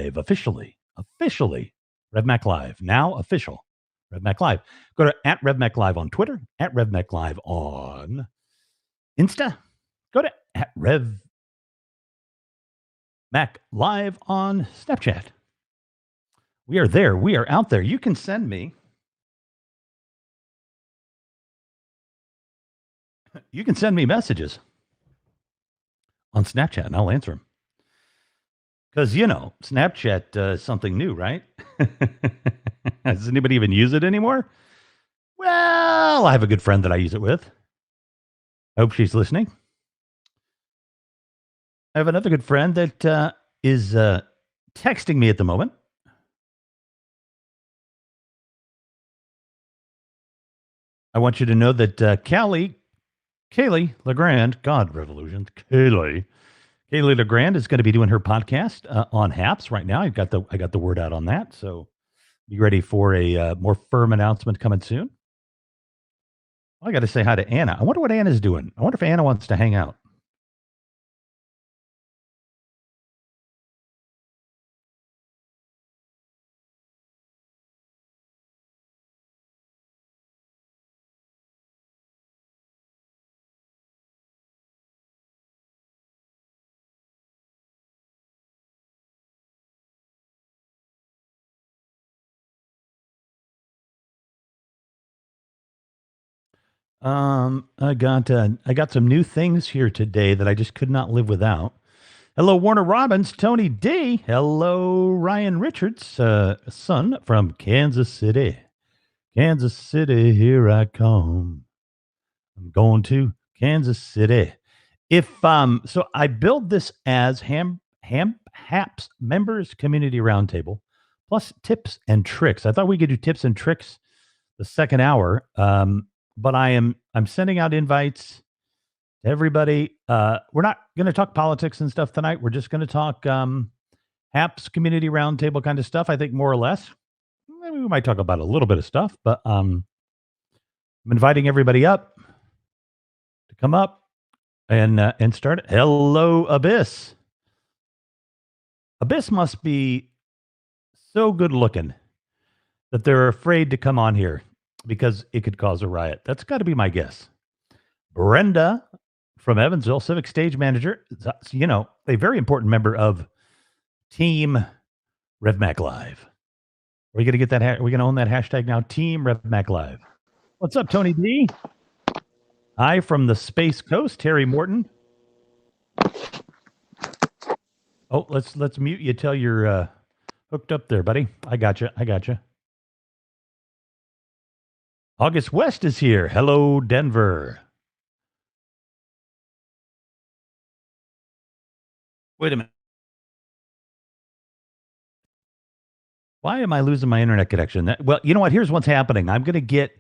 Live officially. RevMac Live, now official. RevMac Live. Go to @RevMac Live on Twitter, @RevMac Live on Insta. Go to @RevMac Live on Snapchat. We are there. We are out there. You can send me. You can send me messages on Snapchat, and I'll answer them. Because, Snapchat is something new, right? Does anybody even use it anymore? Well, I have a good friend that I use it with. I hope she's listening. I have another good friend that is texting me at the moment. I want you to know that Kaylee LeGrand, God Revolution, Kaylee LeGrand is going to be doing her podcast on Happs right now. I got the word out on that, so be ready for a more firm announcement coming soon. I got to say hi to Anna. I wonder what Anna's doing. I wonder if Anna wants to hang out. I got some new things here today that I just could not live without. Hello, Warner Robbins, Tony D. Hello, Ryan Richards, son from Kansas City. Kansas City, here I come. I'm going to Kansas City. So I build this as Happs Members Community Roundtable, plus tips and tricks. I thought we could do tips and tricks the second hour, but I'm sending out invites to everybody. We're not going to talk politics and stuff tonight. We're just going to talk Happs Community Roundtable kind of stuff. I think more or less. Maybe we might talk about a little bit of stuff, but I'm inviting everybody up to come up and start. Hello, Abyss. Abyss must be so good looking that they're afraid to come on here because it could cause a riot. That's got to be my guess. Brenda from Evansville, Civic Stage Manager, a very important member of Team RevMac Live. Are we going to get that? Are we going to own that hashtag now? Team RevMac Live. What's up, Tony D? Hi from the Space Coast, Terry Morton. Oh, let's mute you till you're hooked up there, buddy. I got you. August West is here. Hello, Denver. Wait a minute. Why am I losing my internet connection? Well, you know what? Here's what's happening. I'm going to get.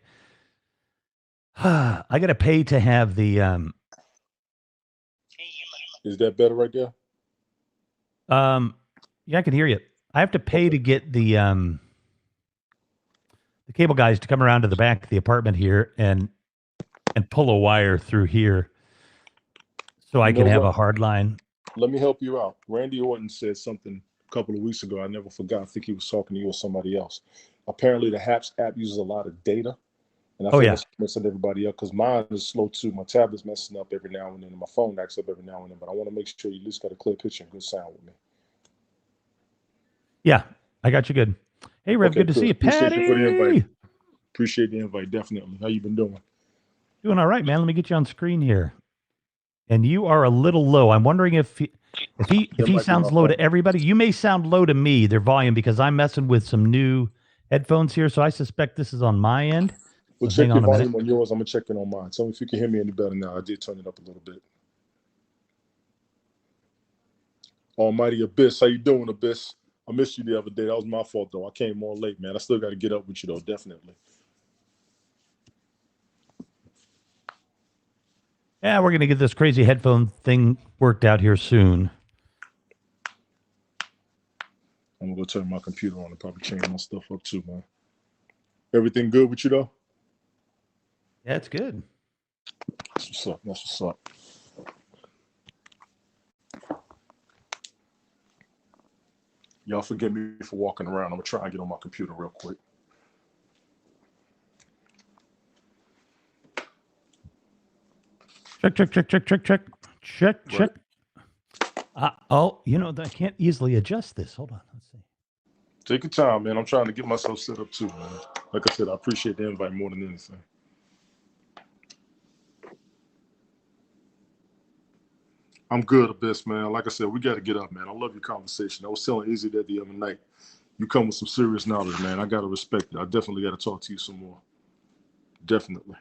I got to pay to have the. Is that better right there? Yeah, I can hear you. I have to pay to get the cable guys to come around to the back of the apartment here and pull a wire through here, so I can have a hard line. Let me help you out. Randy Orton said something a couple of weeks ago. I never forgot. I think he was talking to you or somebody else. Apparently, the Happs app uses a lot of data. And I think that's messing everybody up because mine is slow too. My tablet's messing up every now and then, and my phone acts up every now and then. But I want to make sure you at least got a clear picture and good sound with me. Yeah, I got you good. Hey, Rev, good to see you. Patty! Appreciate the invite, definitely. How you been doing? Doing all right, man. Let me get you on screen here. And you are a little low. I'm wondering if he sounds low to everybody. You may sound low to me, their volume, because I'm messing with some new headphones here, so I suspect this is on my end. Well, check your volume on yours. I'm going to check it on mine. Tell me if you can hear me any better now. I did turn it up a little bit. Almighty Abyss. How you doing, Abyss? I missed you the other day. That was my fault, though. I came on late, man. I still got to get up with you, though, definitely. Yeah, we're going to get this crazy headphone thing worked out here soon. I'm going to go turn my computer on and probably change my stuff up, too, man. Everything good with you, though? Yeah, it's good. That's what's up. Y'all forgive me for walking around. I'm gonna try and get on my computer real quick. Check. Oh, I can't easily adjust this. Hold on. Let's see. Take your time, man. I'm trying to get myself set up too, man. Like I said, I appreciate the invite more than anything. I'm good, Abyss, man. Like I said, we got to get up, man. I love your conversation. I was telling Izzy that the other night. You come with some serious knowledge, man. I got to respect it. I definitely got to talk to you some more. Definitely.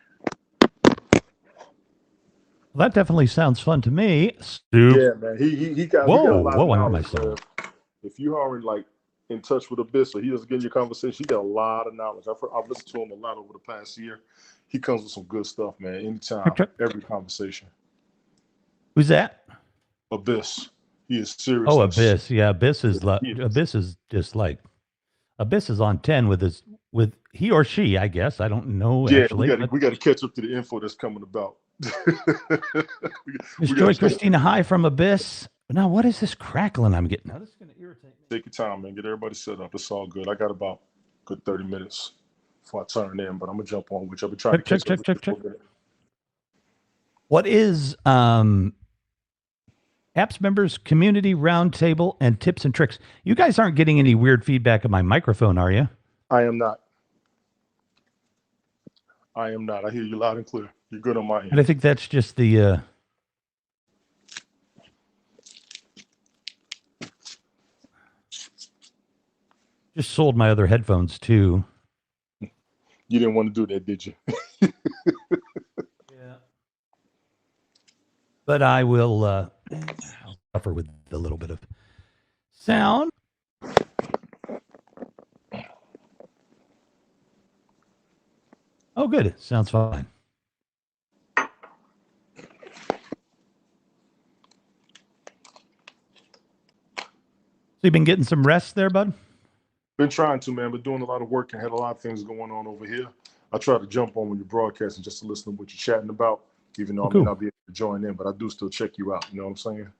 Well, that definitely sounds fun to me. Yeah, man. He got a lot of whoa, I hurt knowledge, myself. man. If you already like in touch with Abyss or he doesn't get your conversation, he got a lot of knowledge. I've listened to him a lot over the past year. He comes with some good stuff, man. Anytime, every conversation. Who's that? Abyss. He is serious. Oh, Abyss. Yeah, Abyss is just like Abyss is on 10 with he or she, I guess. I don't know. Yeah, actually. we got to catch up to the info that's coming about. Miss Joy Christina, hi from Abyss. Now, what is this crackling I'm getting? Now, this is going to irritate me. Take your time, man. Get everybody set up. It's all good. I got about a good 30 minutes before I turn in, but I'm going to jump on, which I'll be trying to catch up with you. What is Happs members community roundtable and tips and tricks? You guys aren't getting any weird feedback on my microphone, are you? I am not. I hear you loud and clear. You're good on my end. And I think that's just the just sold my other headphones too. You didn't want to do that, did you? Yeah. But I will I'll suffer with a little bit of sound. Oh, good. Sounds fine. So you've been getting some rest there, bud? Been trying to, man, but doing a lot of work and had a lot of things going on over here. I try to jump on when you're broadcasting just to listen to what you're chatting about, even though I may not be able to join in, but I do still check you out. You know what I'm saying?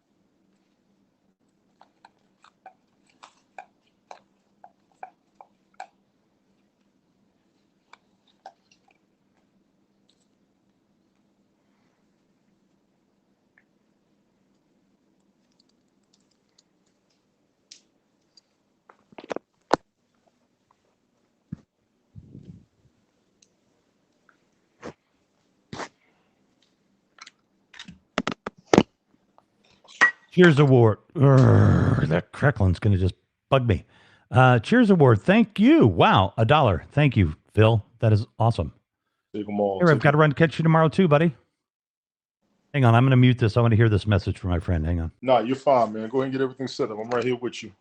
Cheers Award. That crackling's going to just bug me. Cheers Award. Thank you. Wow. $1. Thank you, Phil. That is awesome. Take them all. Here, I've got to run to catch you tomorrow too, buddy. Hang on. I'm going to mute this. I want to hear this message from my friend. Hang on. Nah, you're fine, man. Go ahead and get everything set up. I'm right here with you.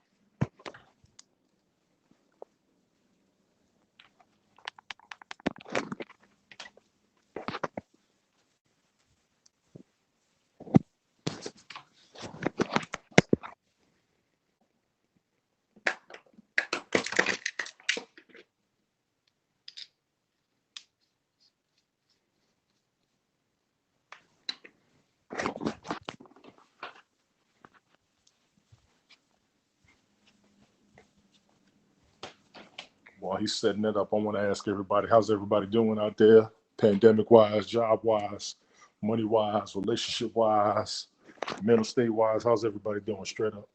While he's setting it up, I want to ask everybody, how's everybody doing out there? Pandemic-wise, job-wise, money-wise, relationship-wise, mental state-wise, how's everybody doing straight up?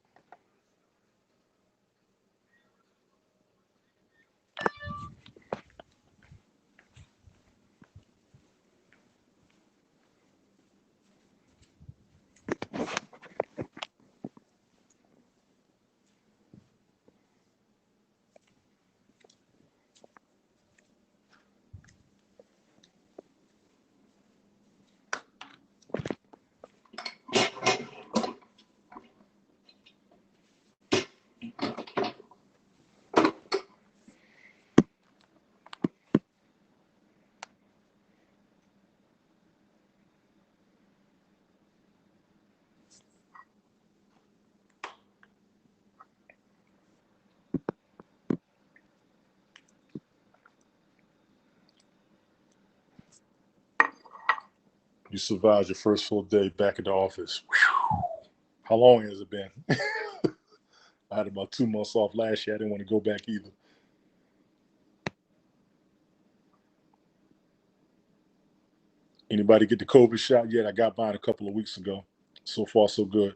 You survived your first full day back at the office. Whew. How long has it been? I had about 2 months off last year. I didn't want to go back either. Anybody get the COVID shot yet? I got mine a couple of weeks ago. So far, so good.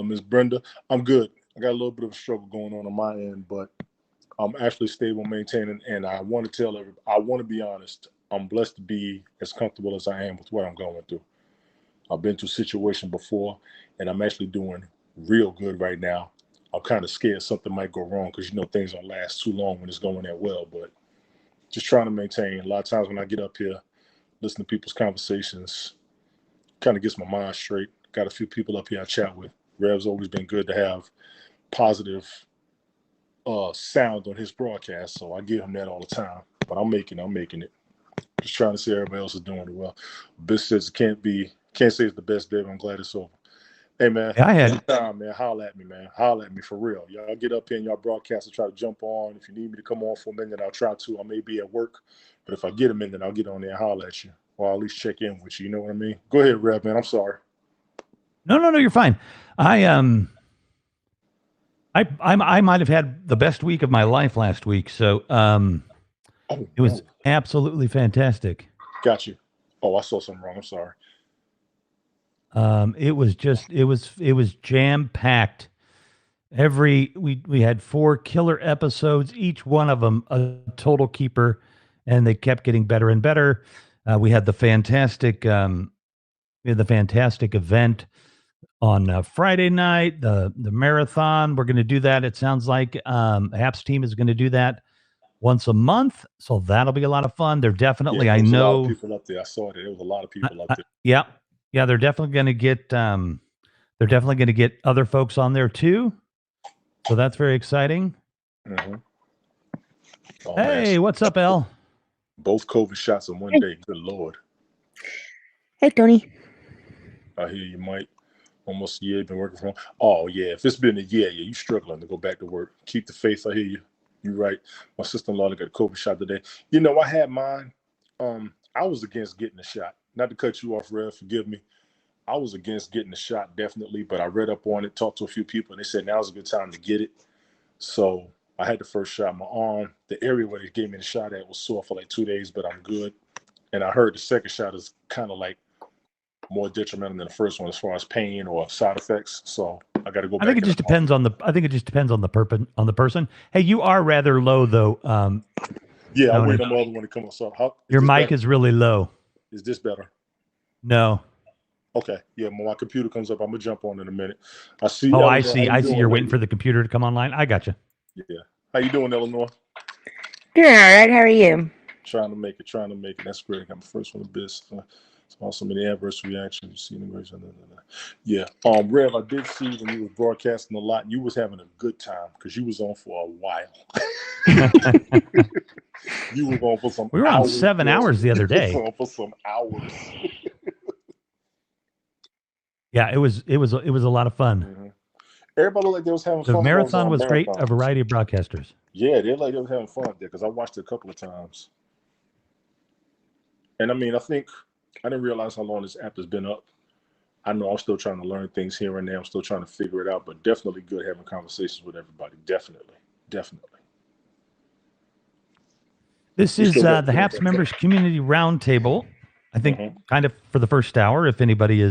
Ms. Brenda, I'm good. I got a little bit of a struggle going on my end, but I'm actually stable, maintaining, and I want to tell everybody, I want to be honest. I'm blessed to be as comfortable as I am with what I'm going through. I've been through a situation before, and I'm actually doing real good right now. I'm kind of scared something might go wrong because, things don't last too long when it's going that well, but just trying to maintain. A lot of times when I get up here, listen to people's conversations, kind of gets my mind straight. Got a few people up here I chat with. Rev's always been good to have positive sound on his broadcast, so I give him that all the time. But I'm making it. Just trying to see everybody else is doing it well. Biss says can't say it's the best day, but I'm glad it's over. Hey man, yeah, I had time, man. Holla at me, man. Holla at me for real. Y'all get up here and y'all broadcast and try to jump on. If you need me to come on for a minute, I'll try to. I may be at work, but if I get a minute, I'll get on there and holla at you, or I'll at least check in with you. You know what I mean? Go ahead, Rev, man. I'm sorry. No, you're fine. I might have had the best week of my life last week, so it was absolutely fantastic. Got you. Oh, I saw something wrong. I'm sorry. It was jam packed. We had 4 killer episodes, each one of them a total keeper, and they kept getting better and better. We had the fantastic event on Friday night, the marathon. We're going to do that. It sounds like Happs team is going to do that once a month, so that'll be a lot of fun. They're definitely, Yeah, I know, a lot of people up there. I saw that there was a lot of people up there. Yeah, they're definitely going to get other folks on there too. So that's very exciting. Mm-hmm. Oh, hey, man. What's up, El? Both COVID shots in one day. Good Lord. Hey, Tony. I hear you, Mike. Almost a year been working from home. Oh, yeah. If it's been a year, you struggling to go back to work. Keep the faith. I hear you. You're right. My sister-in-law got a COVID shot today. I had mine. I was against getting the shot. Not to cut you off, Rev, forgive me. I was against getting the shot, definitely, but I read up on it, talked to a few people, and they said now's a good time to get it. So I had the first shot. My arm, the area where they gave me the shot at was sore for like 2 days, but I'm good. And I heard the second shot is kind of like more detrimental than the first one as far as pain or side effects. So I got to go back. I think it just depends on the person. Hey, you are rather low though. Yeah, I wait on the other one to come up. So your mic is really low. Is this better? No. Okay. Yeah, when my computer comes up, I'm gonna jump on in a minute. I see. Oh, I see. You're waiting for the computer to come online. I got you. Yeah. How you doing, Eleanor? Doing all right. How are you? Trying to make it. That's great. I got my first one of this. It's also many adverse reactions. You see integration. Yeah. Rev, I did see when you was broadcasting a lot, you was having a good time because you was on for a while. You were on for some. We were on 7 hours the other day. On for some hours. Yeah, it was a lot of fun. Mm-hmm. Everybody looked like they was having fun. The marathon was great. A variety of broadcasters. Yeah, they like they was having fun up there because I watched it a couple of times. And I think I didn't realize how long this app has been up. I know I'm still trying to learn things here and there. I'm still trying to figure it out, but definitely good having conversations with everybody. Definitely. This is the Happs Members Community Roundtable. I think kind of for the first hour, if anybody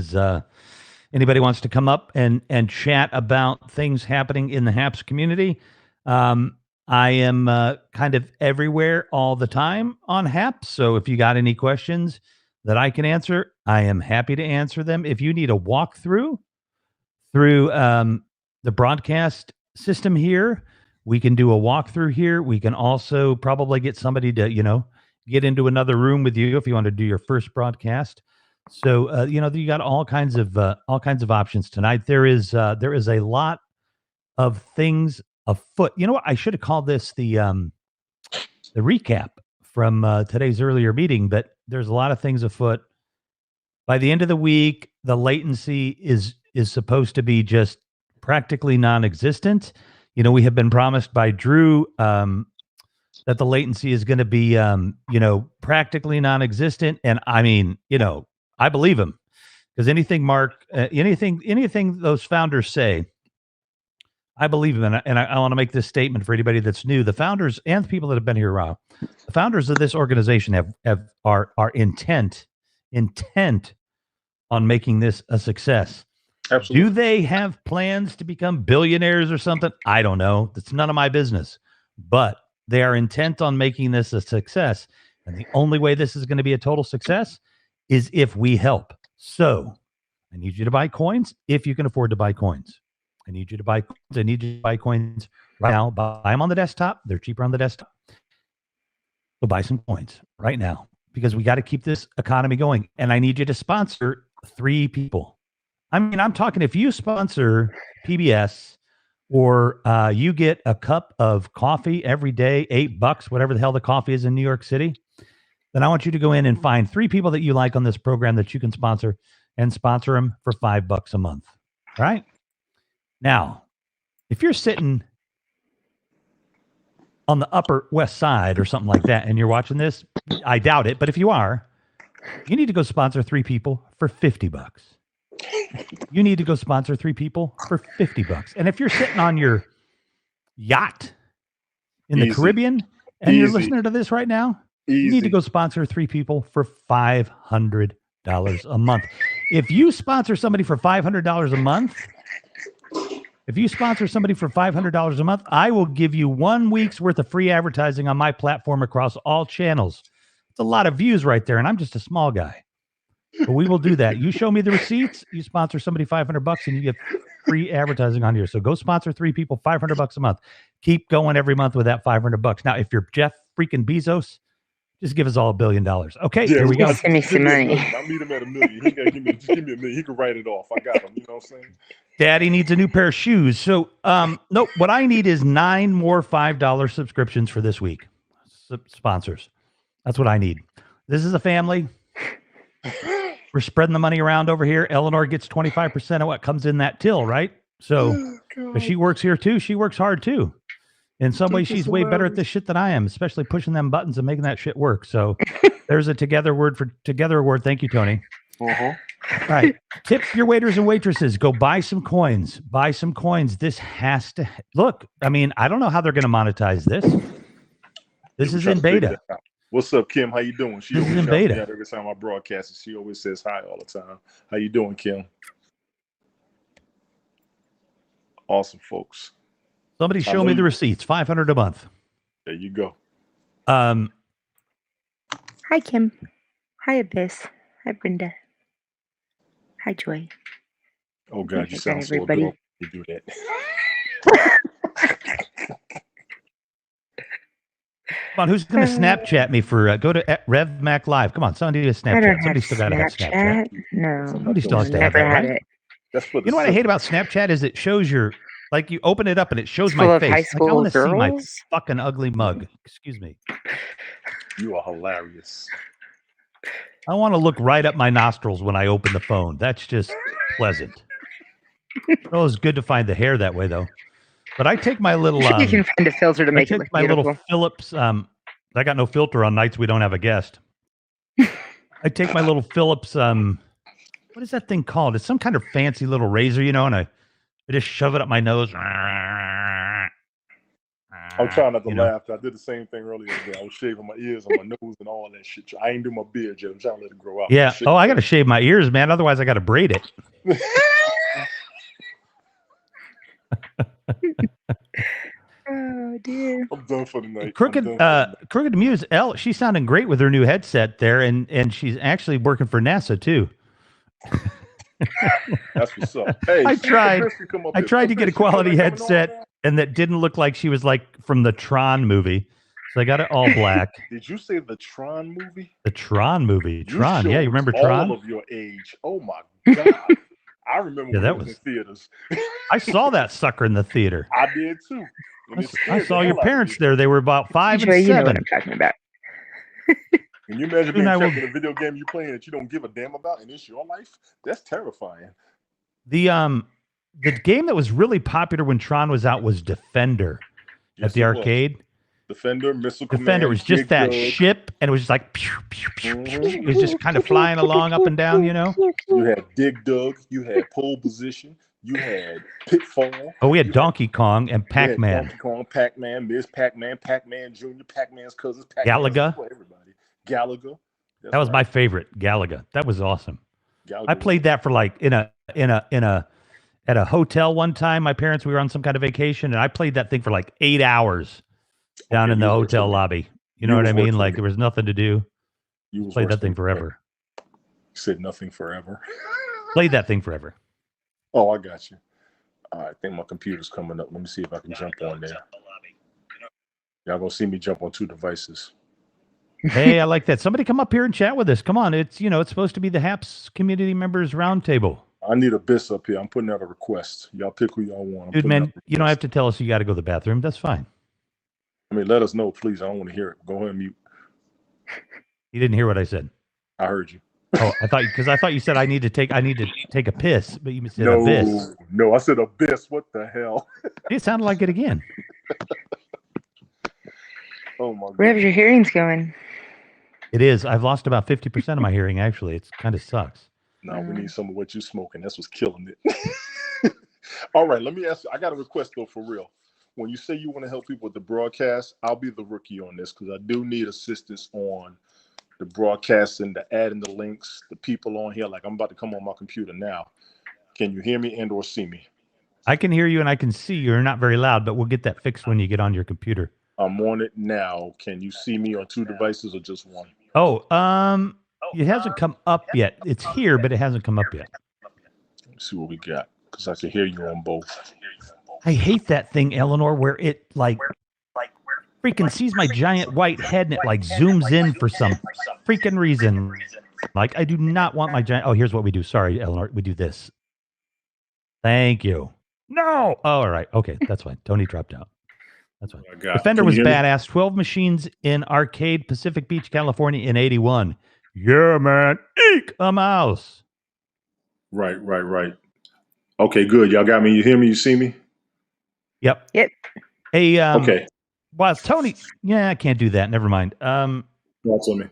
wants to come up and chat about things happening in the Happs community. I am kind of everywhere all the time on Happs. So if you got any questions that I can answer, I am happy to answer them. If you need a walkthrough through the broadcast system here, we can do a walkthrough here. We can also probably get somebody to, get into another room with you if you want to do your first broadcast. So, you got all kinds of options tonight. There is a lot of things afoot. You know what? I should have called this the recap from today's earlier meeting, but there's a lot of things afoot. By the end of the week, the latency is supposed to be just practically non-existent. We have been promised by Drew that the latency is going to be, practically non-existent. And I mean, I believe him because anything those founders say, I believe in it, and I want to make this statement for anybody that's new. The founders and the people that have been here a while, the founders of this organization are intent on making this a success. Absolutely. Do they have plans to become billionaires or something? I don't know. That's none of my business. But they are intent on making this a success. And the only way this is going to be a total success is if we help. So I need you to buy coins if you can afford to buy coins. I need you to buy coins. I need you to buy coins right now. Buy them on the desktop. They're cheaper on the desktop. So buy some coins right now because we got to keep this economy going. And I need you to sponsor 3 people. I mean, I'm talking if you sponsor PBS or you get a cup of coffee every day, $8, whatever the hell the coffee is in New York City, then I want you to go in and find 3 people that you like on this program that you can sponsor and sponsor them for $5 a month. All right. Now, if you're sitting on the Upper West Side or something like that and you're watching this, I doubt it, but if you are, you need to go sponsor 3 people for $50. You need to go sponsor 3 people for $50. And if you're sitting on your yacht in the Caribbean and you're listening to this right now, you need to go sponsor 3 people for $500 a month. If you sponsor somebody for $500 a month, I will give you 1 week's worth of free advertising on my platform across all channels. It's a lot of views right there, and I'm just a small guy. But we will do that. You show me the receipts, you sponsor somebody $500 and you get free advertising on here. So go sponsor 3 people, $500 a month. Keep going every month with that $500. Now, if you're Jeff freaking Bezos, just give us all $1 billion. Okay, here we go. Send me some money. I'll meet him at $1 million. He gotta just give me $1 million. He can write it off. I got him. You know what I'm saying? Daddy needs a new pair of shoes. So, nope. What I need is 9 more $5 subscriptions for this week. Sponsors. That's what I need. This is a family. We're spreading the money around over here. Eleanor gets 25% of what comes in that till, right? So, but she works here too. She works hard too. In some ways, she's way better at this shit than I am, especially pushing them buttons and making that shit work. So, there's a together award. Thank you, Tony. Uh-huh. All right. Tip your waiters and waitresses. Go buy some coins. Buy some coins. This has to look. I mean, I don't know how they're going to monetize this. This is in beta. What's up, Kim? How you doing? She this is in beta. Every time I broadcast, she always says hi all the time. How you doing, Kim? Awesome, folks. Somebody show me the receipts. $500 a month. There you go. Hi, Kim. Hi, Abyss. Hi, Brenda. Hi, Joy. Oh God, you sound so everybody. adorable. You do that. Come on, who's going to Snapchat me for go to Rev Mac Live? Come on, somebody do a Snapchat. Somebody still got to have Snapchat. No, somebody still has to have that, right? You know what I hate about Snapchat is it shows your like you open it up and it shows my face. High school like, I want to see my girls? fucking ugly mug. Excuse me. You are hilarious. I want to look right up my nostrils when I open the phone. That's just pleasant. Well, it's good to find the hair that way, though. But I take my little. You can find a filter to make it look beautiful. Little Philips. I got no filter on nights we don't have a guest. I take my little Philips. What is that thing called? It's some kind of fancy little razor, you know, and I just shove it up my nose. I'm trying not to laugh. I did the same thing earlier today. I was shaving my ears and my nose and all that shit. I ain't do my beard yet. I'm trying to let it grow out. Yeah. Oh, I got to shave my ears, man. Otherwise, I got to braid it. Oh dear. I'm done for the night. Crooked Muse L. She's sounding great with her new headset there, and she's actually working for NASA too. That's what's up. Hey, I tried to get a quality headset, and that didn't look like she was like from the Tron movie. So I got it all black. Did you say the Tron movie? The Tron movie. Tron. Yeah, you remember Tron? All of your age. Oh my God. I remember when that was in theaters. I saw that sucker in the theater. I did too. I saw your parents there. They were about 5 and 7. You know what I'm talking about. Can you imagine being trapped in a video game you're playing that you don't give a damn about and it's your life? That's terrifying. The game that was really popular when Tron was out was Defender at the arcade. Defender, Missile Defender Command, was just that ship, and it was just like pew, pew, pew, pew. It was just kind of flying along up and down, you know. You had Dig Dug, you had Pole Position, You had Pitfall. Oh, we had Donkey Kong and Pac-Man. Donkey Kong, Pac-Man, Ms. Pac-Man, Pac-Man Jr., Pac-Man's cousins, Pac-Man's Galaga. for everybody. Galaga. That was my favorite, Galaga. That was awesome. Galaga I played that for like at a hotel one time. My parents, we were on some kind of vacation, and I played that thing for like 8 hours down in the hotel lobby. You know what I mean? Like there was nothing to do. You played that thing forever. You said nothing forever. Played that thing forever. Oh, I got you. I think my computer's coming up. Let me see if I can jump on there. Y'all gonna see me jump on 2 devices. Hey, I like that. Somebody come up here and chat with us. Come on. It's supposed to be the Happs Community Members Roundtable. I need Abyss up here. I'm putting out a request. Y'all pick who y'all want. Dude, man, you don't have to tell us you got to go to the bathroom. That's fine. I mean, let us know, please. I don't want to hear it. Go ahead and mute. You didn't hear what I said. I heard you. Oh, I thought you said I need to take a piss, but you said Abyss. No, I said Abyss. What the hell? It sounded like it again. Oh my God. Where's your hearings going? It is. I've lost about 50% of my hearing. Actually, it kind of sucks. No, we need some of what you're smoking. That's what's killing it. All right, let me ask you. I got a request though, for real. When you say you want to help people with the broadcast, I'll be the rookie on this because I do need assistance on the broadcasting, the adding the links, the people on here. Like I'm about to come on my computer now. Can you hear me and or see me? I can hear you and I can see you. You're not very loud, but we'll get that fixed when you get on your computer. I'm on it now. Can you see me on 2 devices or just one? Oh, it hasn't come up yet. It's here, but it hasn't come up yet. Let's see what we got because I can hear you on both. I hate that thing, Eleanor, where it like freaking sees my giant white head and it like zooms in for some freaking reason. Like I do not want my giant. Oh, here's what we do. Sorry, Eleanor. We do this. Thank you. No. Oh, all right. Okay, that's fine. Tony dropped out. That's fine. Defender was badass. 12 machines in Arcade, Pacific Beach, California in 81. Yeah, man. Eek a mouse. Right. Okay, good. Y'all got me. You hear me? You see me? Yep. Hey, okay. Well, Tony. Yeah, I can't do that. Never mind. That's on me.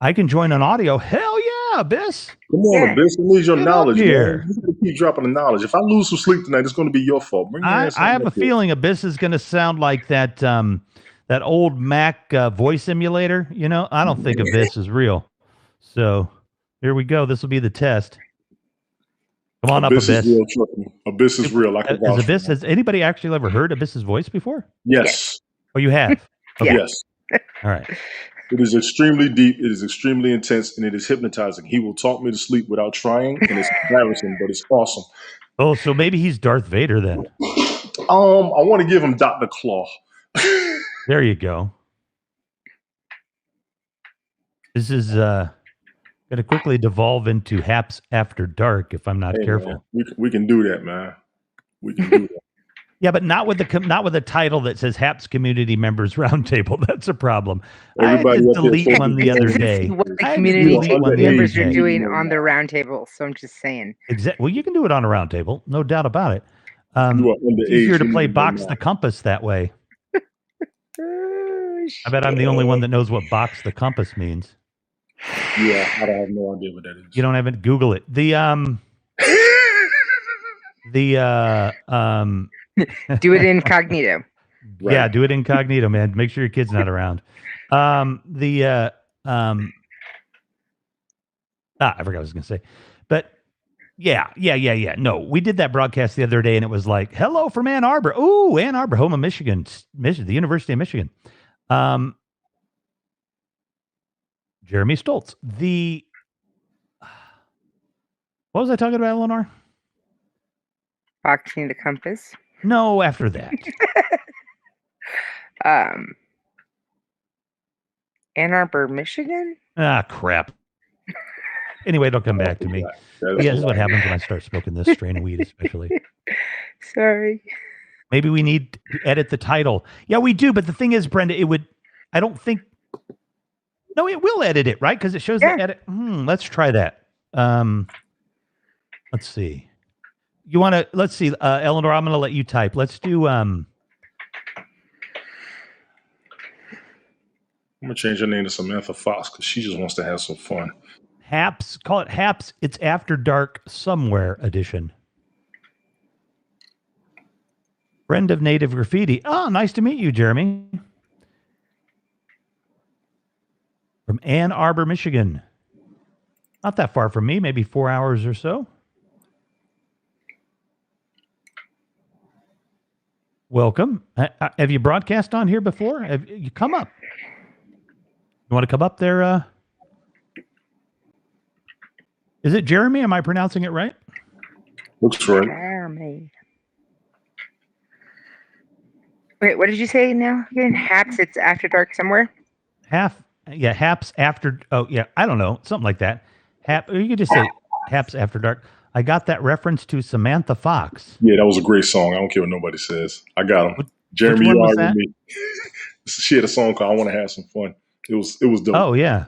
I can join on audio. Hell yeah, Abyss. Come on, Abyss. We need your knowledge here. You keep dropping the knowledge. If I lose some sleep tonight, it's going to be your fault. I have a feeling Abyss is going to sound like that old Mac voice emulator. I don't think Abyss is real. So here we go. This will be the test. Come on Abyss up, Abyss. Is real, Abyss is real. Has anybody actually ever heard Abyss's voice before? Yes. Oh, you have? Okay. Yes. All right. It is extremely deep. It is extremely intense, and it is hypnotizing. He will talk me to sleep without trying, and it's embarrassing, but it's awesome. Oh, so maybe he's Darth Vader then. I want to give him Dr. Claw. There you go. This is going to quickly devolve into Happs After Dark if I'm not careful. Man, we can do that, man. We can do that. Yeah, but not with the title that says Happs Community Members Roundtable. That's a problem. Everybody I had to delete one the other day. What the community members are doing on the roundtable. So I'm just saying. Exactly. Well, you can do it on a roundtable, no doubt about it. It's easier to play Box the Compass that way. I bet I'm the only one that knows what Box the Compass means. Yeah, I have no idea what that is. You don't have it. Google it. Do it incognito. Right. Yeah, do it incognito, man. Make sure your kid's not around. I forgot what I was going to say. But yeah. No, we did that broadcast the other day, and it was like, hello from Ann Arbor. Ooh, Ann Arbor, home of Michigan, the University of Michigan. Jeremy Stoltz. What was I talking about, Eleanor? Boxing the Compass. No, after that. Ann Arbor, Michigan? Ah, crap. Anyway, don't come back to me. Yeah, this is what happens when I start smoking this strain of weed, especially. Sorry. Maybe we need to edit the title. Yeah, we do. But the thing is, Brenda, it will edit it, right? Because it shows the edit. Let's try that. Let's see. Let's see, Eleanor, I'm going to let you type. Let's do, I'm going to change her name to Samantha Fox because she just wants to have some fun. Happs, call it Happs. It's After Dark Somewhere edition. Friend of Native Graffiti. Oh, nice to meet you, Jeremy. From Ann Arbor, Michigan. Not that far from me, maybe 4 hours or so. Welcome. Have you broadcast on here before? Have you come up? You want to come up there? Is it Jeremy? Am I pronouncing it right? Looks right. Jeremy. Wait, what did you say now again? Happs, it's after dark somewhere? Happs after, I don't know, something like that. You could just say Happs after dark. I got that reference to Samantha Fox. Yeah, that was a great song. I don't care what nobody says. I got him. Jeremy, which one you was already that? me. She had a song called "I Want to Have Some Fun." It was dope. Oh yeah,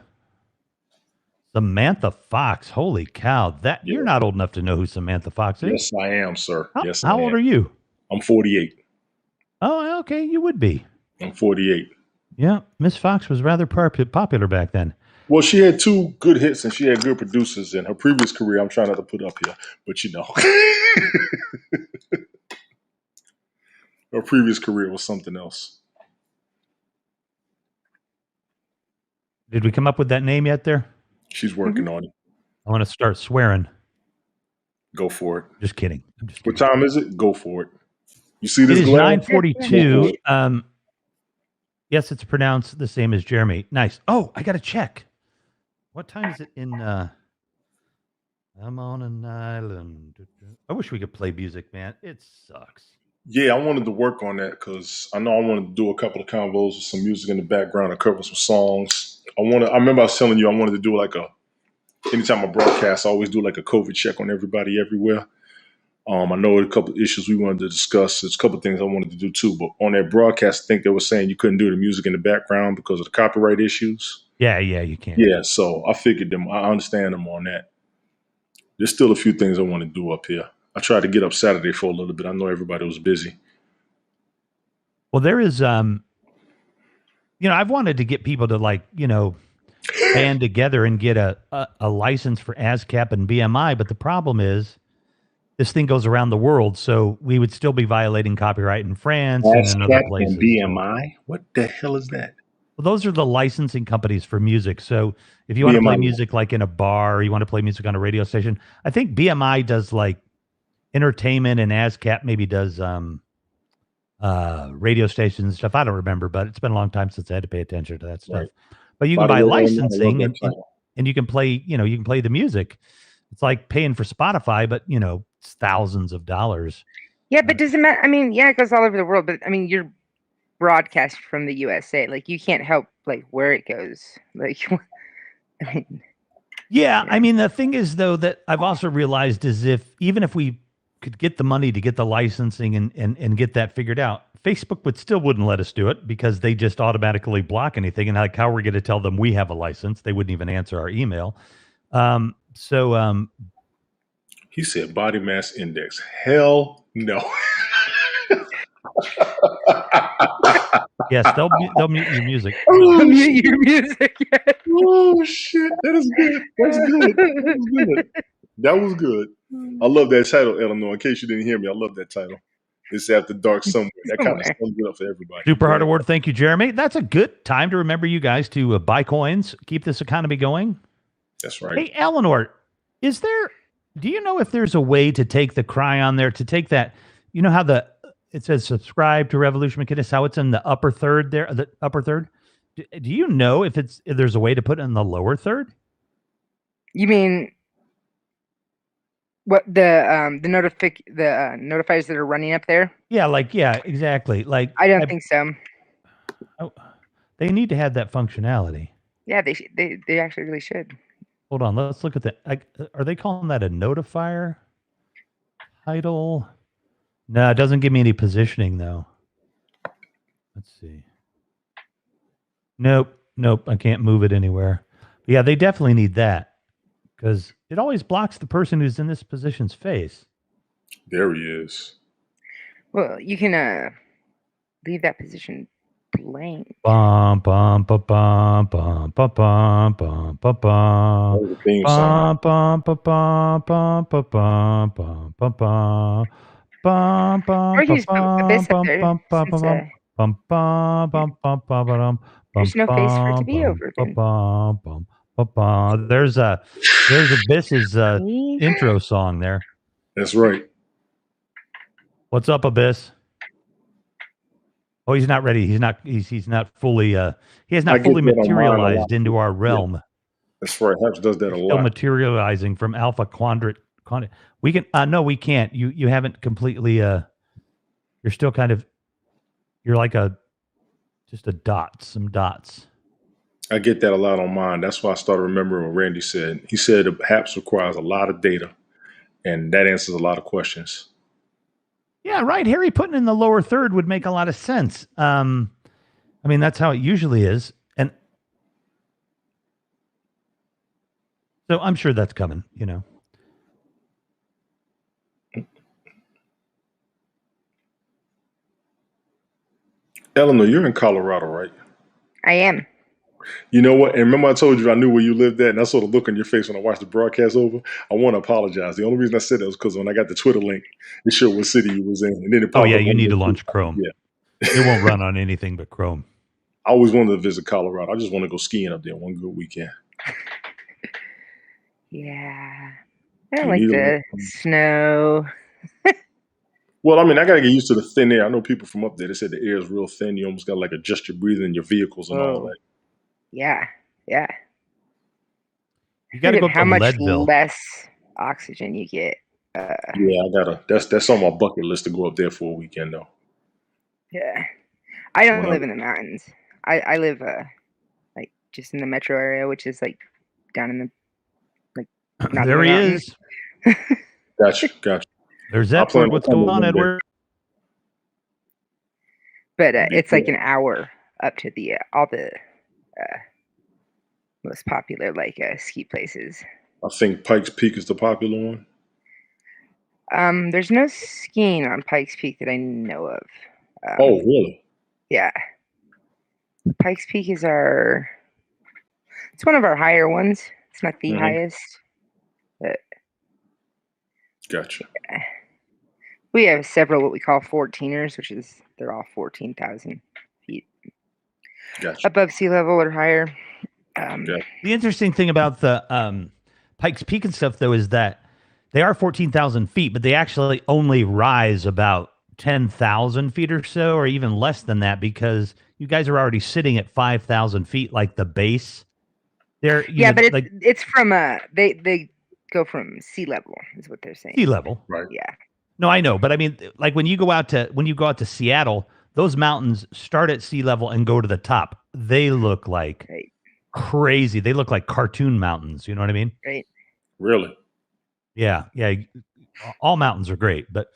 Samantha Fox. Holy cow! You're not old enough to know who Samantha Fox is. Yes, I am, sir. How old are you? I'm 48. Oh, okay, you would be. I'm 48. Yeah, Miss Fox was rather popular back then. Well, she had 2 good hits and she had good producers in her previous career. I'm trying not to put up here, but her previous career was something else. Did we come up with that name yet there? She's working on it. I want to start swearing. Go for it. Just kidding. I'm just kidding. What time is it? Go for it. You see this? It is 9:42. Yes, it's pronounced the same as Jeremy. Nice. Oh, I got to check. What time is it in? I'm on an island. I wish we could play music, man. It sucks. Yeah, I wanted to work on that because I know I wanted to do a couple of convos with some music in the background and cover some songs. I remember I was telling you I wanted to do anytime I broadcast, I always do like a COVID check on everybody everywhere. I know a couple of issues we wanted to discuss. There's a couple of things I wanted to do too, but on that broadcast, I think they were saying you couldn't do the music in the background because of the copyright issues. Yeah, you can't. Yeah, so I figured I understand them on that. There's still a few things I want to do up here. I tried to get up Saturday for a little bit. I know everybody was busy. Well, there is, I've wanted to get people to band together and get a license for ASCAP and BMI, but the problem is this thing goes around the world, so we would still be violating copyright in France and in other places. And BMI? What the hell is that? Well, those are the licensing companies for music. So if you want to play music like in a bar, or you want to play music on a radio station, I think BMI does like entertainment and ASCAP maybe does radio stations and stuff. I don't remember, but it's been a long time since I had to pay attention to that stuff. Right. But you can buy licensing and you can play, you can play the music. It's like paying for Spotify, but it's thousands of dollars. Yeah, but does it matter? I mean, yeah, it goes all over the world, but I mean, you're broadcast from the USA. Like you can't help where it goes. I mean, the thing is though that I've also realized is even if we could get the money to get the licensing and get that figured out, Facebook wouldn't let us do it because they just automatically block anything. And how are we going to tell them we have a license? They wouldn't even answer our email. He said body mass index. Hell no. Yes, they'll mute your music. Mute your music. Oh shit, that is good. That's good. That was good. That was good. I love that title, Eleanor. In case you didn't hear me, I love that title. It's After Dark Somewhere. That kind of sums it up for everybody. Super Hard Award. Thank you, Jeremy. That's a good time to remember you guys to buy coins, keep this economy going. That's right. Hey, Eleanor, do you know if there's a way to take the cry on there, to take that, how it says subscribe to Revolution McKinnis, how it's in the upper third there, the upper third? Do you know if there's a way to put it in the lower third? You mean what the notifiers that are running up there? Yeah, exactly. I don't think so. Oh, they need to have that functionality. Yeah, they actually really should. Hold on, let's look at that. Are they calling that a notifier? Title? No, it doesn't give me any positioning though. Let's see. Nope. I can't move it anywhere. But yeah, they definitely need that because it always blocks the person who's in this position's face. There he is. Well, you can leave that position blank. Bum bum ba bum bum ba bum bum ba bum. Bum bum ba bum bum ba bum bum ba bum. bum bum Or you just put Abyss up there bum bum since bum bum bum bum bum bum there's no face for it to bum be bum overbeen. bum bum bum. There's Abyss's See? intro song there. That's right. What's up, Abyss? Oh, he's not ready. He's not fully he has I not get fully that on mine a materialized lot, into too. our Yeah. realm. That's right. Happs does that He's a still lot. materializing from Alpha Quadrant. We can no, we can't. You haven't completely you're still kind of you're like just a dot, some dots. I get that a lot on mine. That's why I started remembering what Randy said. He said Happs requires a lot of data, and that answers a lot of questions. Yeah, right. Harry putting in the lower third would make a lot of sense. I mean, that's how it usually is. And so I'm sure that's coming, Eleanor, you're in Colorado, right? I am. You know what? And remember I told you I knew where you lived at, and I saw the look on your face when I watched the broadcast over? I want to apologize. The only reason I said that was because when I got the Twitter link, it showed what city you was in, and then it Oh popped yeah, up. you need to launch Chrome. Yeah. It won't run on anything but Chrome. I always wanted to visit Colorado. I just want to go skiing up there one good weekend. Yeah. I don't You like need to the snow. Well, I mean, I got to get used to the thin air. I know people from up there, they said the air is real thin. You almost got to like adjust your breathing in your vehicles and all Whoa. that. Yeah. Yeah. You got to go Forget up how to much Leadville. less oxygen you get. Yeah, I gotta. That's on my bucket list to go up there for a weekend though. Yeah. I don't When I- live in the mountains. I live like just in the metro area, which is like down in the not There in he the mountains. is. Gotcha. There's I plan Edward. What's coming going on, one day. Edward? But That'd be it's like cool. an hour up to the all the most popular like ski places. I think Pikes Peak is the popular one. There's no skiing on Pikes Peak that I know of. Oh, really? Yeah. Pikes Peak is it's one of our higher ones. It's not the highest, but Gotcha. we have several what we call 14ers, which is they're all 14,000 feet Gotcha. above sea level or higher. The interesting thing about the Pikes Peak and stuff, though, is that they are 14,000 feet, but they actually only rise about 10,000 feet or so, or even less than that, because you guys are already sitting at 5,000 feet, like the base. But it's from they go from sea level, is what they're saying. Sea level, right? Yeah. No, I know, but I mean, like when you go out to Seattle, those mountains start at sea level and go to the top. They look like crazy. They look like cartoon mountains. You know what I mean? Right. Really? Yeah. All mountains are great, but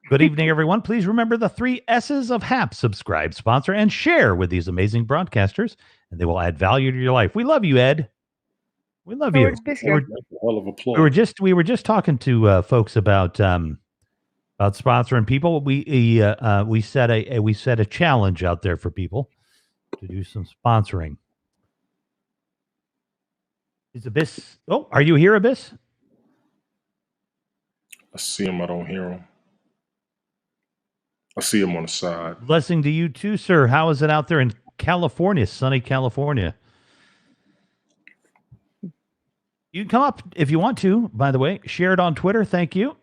good evening, everyone. Please remember the 3 S's of Happs: subscribe, sponsor, and share with these amazing broadcasters, and they will add value to your life. We love you, Ed. We love you. That's a hell of a plug. We were just talking to folks about sponsoring people. We set a challenge out there for people to do some sponsoring. Is Abyss? Oh, are you here, Abyss? I see him. I don't hear him. I see him on the side. Blessing to you too, sir. How is it out there in California, sunny California? You can come up if you want to, by the way. Share it on Twitter. Thank you.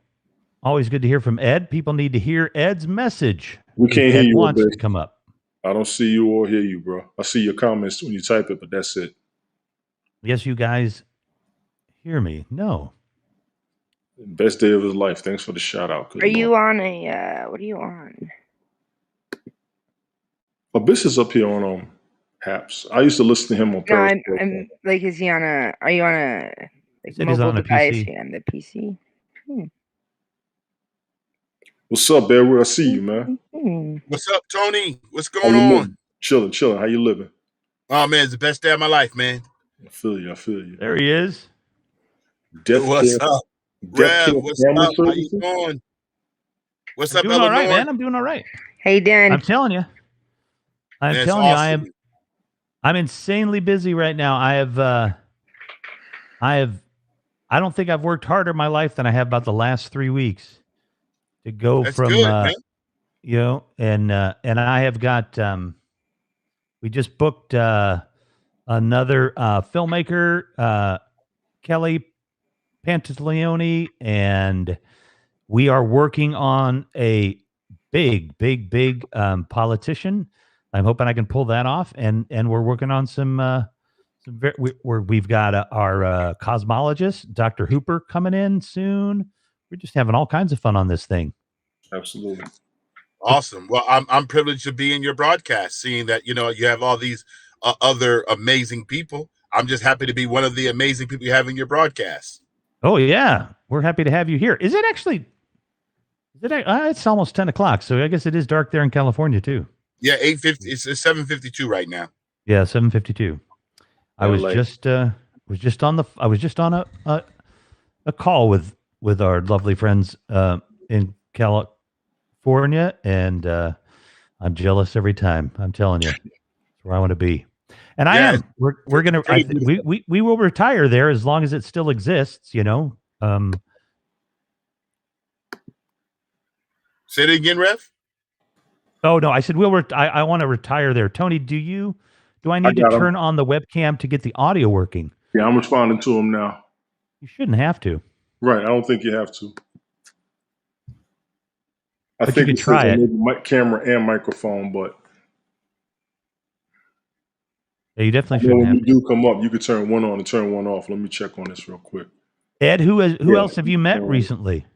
Always good to hear from Ed. People need to hear Ed's message. We can't hear Ed you, wants Abyss. to come up. I don't see you or hear you, bro. I see your comments when you type it, but that's it. Yes, you guys hear me. No. Best day of his life. Thanks for the shout out. Are you on what are you on? Abyss is up here on Happs. I used to listen to him on No, I'm like, is he on are you on a mobile device? PC. Yeah, on the PC. What's up, Edward? I see you, man. What's up, Tony? What's going on? Chilling. How you living? Oh man, it's the best day of my life, man. I feel you. There he is. What's up, Rev? What's up? How you doing? What's up, Eleanor? All right, man. I'm doing all right. Hey, Dan. I'm telling you. I'm insanely busy right now. I don't think I've worked harder in my life than I have about the last 3 weeks to go That's from good, man. and I have got we just booked another filmmaker, Kelly Pantaleone, and we are working on a big politician. I'm hoping I can pull that off, and we're working on some we've got our cosmologist, Dr. Hooper, coming in soon. We're just having all kinds of fun on this thing. Absolutely. Awesome. Well, I'm privileged to be in your broadcast, seeing that, you have all these other amazing people. I'm just happy to be one of the amazing people you have in your broadcast. Oh yeah, we're happy to have you here. Is it actually? It's almost 10 o'clock, so I guess it is dark there in California too. Yeah, 8:50. It's 7:52 right now. Yeah, 7:52. I was just on a call with our lovely friends in California, and I'm jealous every time. I'm telling you, that's where I want to be. And I am. We're gonna. We will retire there as long as it still exists. Say it again, Rev. Oh no, I said I want to retire there. Tony, do I need to turn on the webcam to get the audio working? Yeah, I'm responding to him now. You shouldn't have to. Right, I don't think you have to. I But think you it could try says it. Camera and microphone, but Yeah, you definitely shouldn't when have you to. do come up, you could turn one on and turn one off. Let me check on this real quick. Ed, who else have you met recently?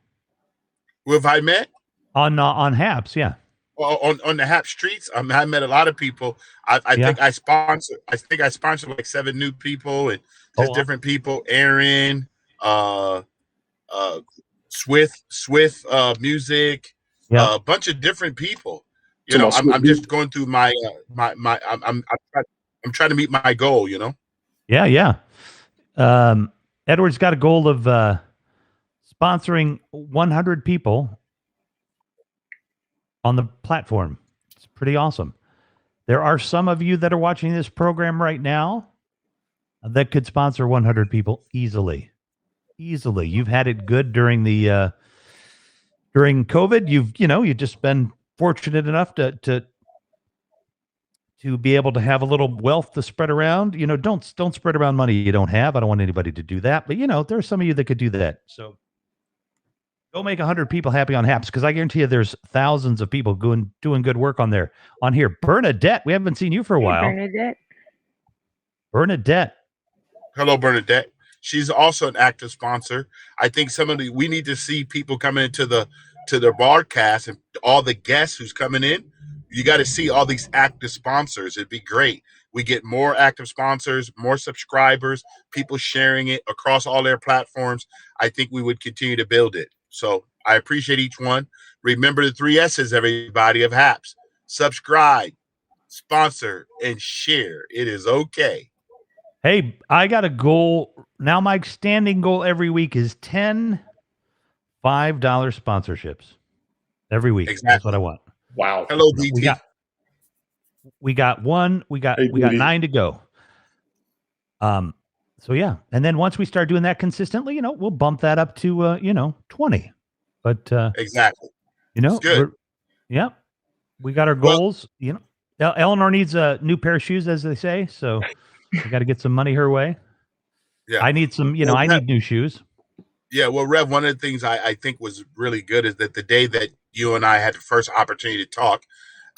Who have I met? On Happs, yeah. Well, on the Happs streets, I met a lot of people. I think I sponsored like 7 new people, and just different people. Aaron, Swift, music, a bunch of different people. I'm just going through my I'm trying to meet my goal. Yeah. Edward's got a goal of sponsoring 100 people on the platform. It's pretty awesome. There are some of you that are watching this program right now that could sponsor 100 people easily. You've had it good during the during COVID. You've just been fortunate enough to be able to have a little wealth to spread around. Don't spread around money you don't have. I don't want anybody to do that, but there are some of you that could do that. So go make 100 people happy on Happs, because I guarantee you there's thousands of people doing good work on here. Bernadette, we haven't seen you for a while. Bernadette. Hello, Bernadette. She's also an active sponsor. I think we need to see people coming into the broadcast, and all the guests who's coming in. You got to see all these active sponsors. It'd be great. We get more active sponsors, more subscribers, people sharing it across all their platforms. I think we would continue to build it. So I appreciate each one. Remember the 3 S's, everybody, of Happs: subscribe, sponsor, and share. It is okay. Hey, I got a goal. Now my standing goal every week is 10 $5 sponsorships every week. Exactly. That's what I want. Wow. Hello, DT. We got one. We got 9 to go. So yeah, and then once we start doing that consistently, we'll bump that up to 20. But exactly. Good. We got our goals. Eleanor needs a new pair of shoes, as they say. So we got to get some money her way. Yeah, I need some. I need new shoes. Yeah, well, Rev, one of the things I think was really good is that the day that you and I had the first opportunity to talk,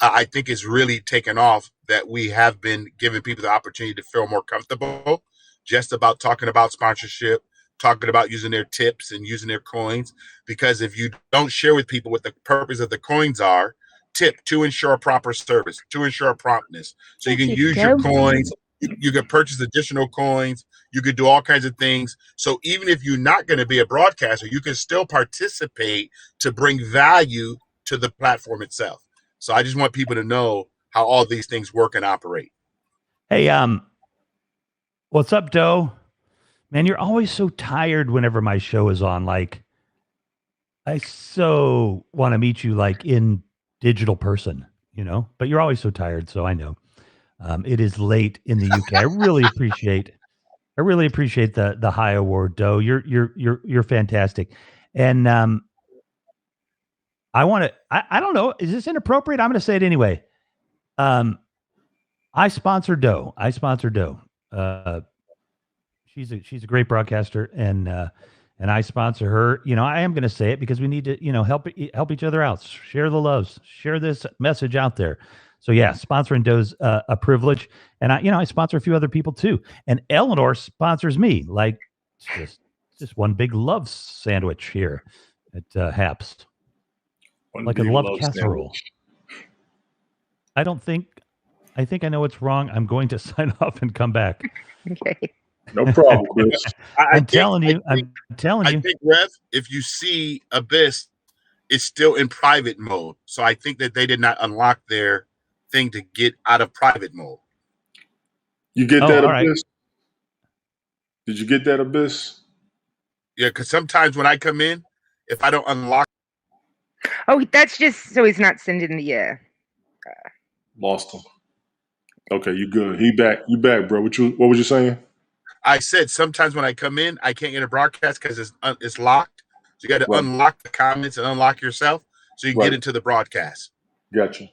I think it's really taken off that we have been giving people the opportunity to feel more comfortable just about talking about sponsorship, talking about using their tips and using their coins. Because if you don't share with people what the purpose of the coins are, tip to ensure proper service, to ensure promptness. So you can use your coins. You could purchase additional coins. You could do all kinds of things. So even if you're not going to be a broadcaster, you can still participate to bring value to the platform itself. So I just want people to know how all these things work and operate. Hey, what's up, Doe? Man, you're always so tired whenever my show is on. Like, I so want to meet you like in digital person, but you're always so tired. So I know. It is late in the UK. I really appreciate the high award, Doe. You're fantastic. And I want to. I don't know. Is this inappropriate? I'm going to say it anyway. I sponsor Doe. She's a great broadcaster, and I sponsor her. I am going to say it because we need to help each other out, share the loves, share this message out there. So yeah, sponsoring Doe's a privilege, and I sponsor a few other people too. And Eleanor sponsors me. Like it's just one big love sandwich here at Happs, like a love casserole. Sandwich. I think I know what's wrong. I'm going to sign off and come back. Okay. No problem, Chris. I'm telling you. I think, Rev, if you see Abyss, it's still in private mode. So I think that they did not unlock their thing to get out of private mode. You get that, Abyss? Right. Did you get that, Abyss? Yeah, because sometimes when I come in, if I don't unlock. Oh, that's just so he's not sending the. Lost him. Okay, you good. He back. You back, bro. What was you saying? I said sometimes when I come in, I can't get a broadcast because it's locked. So you got to unlock the comments and unlock yourself so you can get into the broadcast. Gotcha.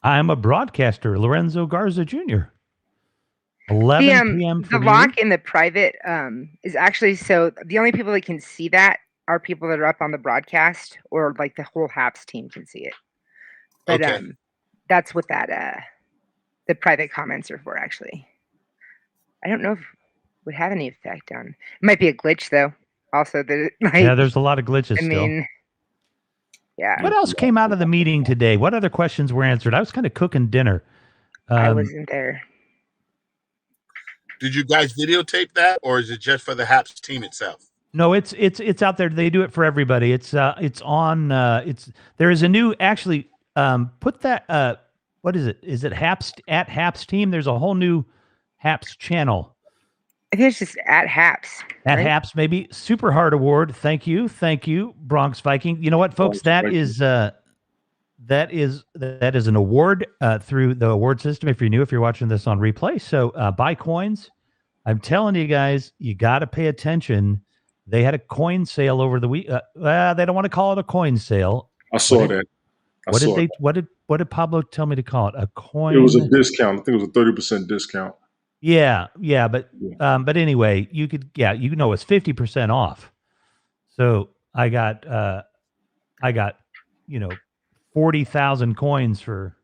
I'm a broadcaster, Lorenzo Garza Jr. 11 p.m. The lock in the private is actually so the only people that can see that are people that are up on the broadcast, or like the whole Happs team can see it. But that's what that the private comments are for. Actually, I don't know if would have any effect on. It might be a glitch though. Also, there's a lot of glitches. I mean, yeah. What else came out of the meeting today? What other questions were answered? I was kind of cooking dinner. I wasn't there. Did you guys videotape that, or is it just for the Happs team itself? No, it's out there. They do it for everybody. It's on. There is a new actually. Put that. What is it? Is it Happs at Happs team? There's a whole new Happs channel. I think it's just at Happs. At Happs, maybe. Super Hard Award. Thank you, Bronx Viking. You know what, folks? That is an award through the award system. If you're watching this on replay, so buy coins. I'm telling you guys, you got to pay attention. They had a coin sale over the week. They don't want to call it a coin sale. I saw that. What did Pablo tell me to call it? A coin. It was a discount. I think it was a 30% discount. Yeah, but anyway, you could, it's 50% off. So I got 40,000 coins for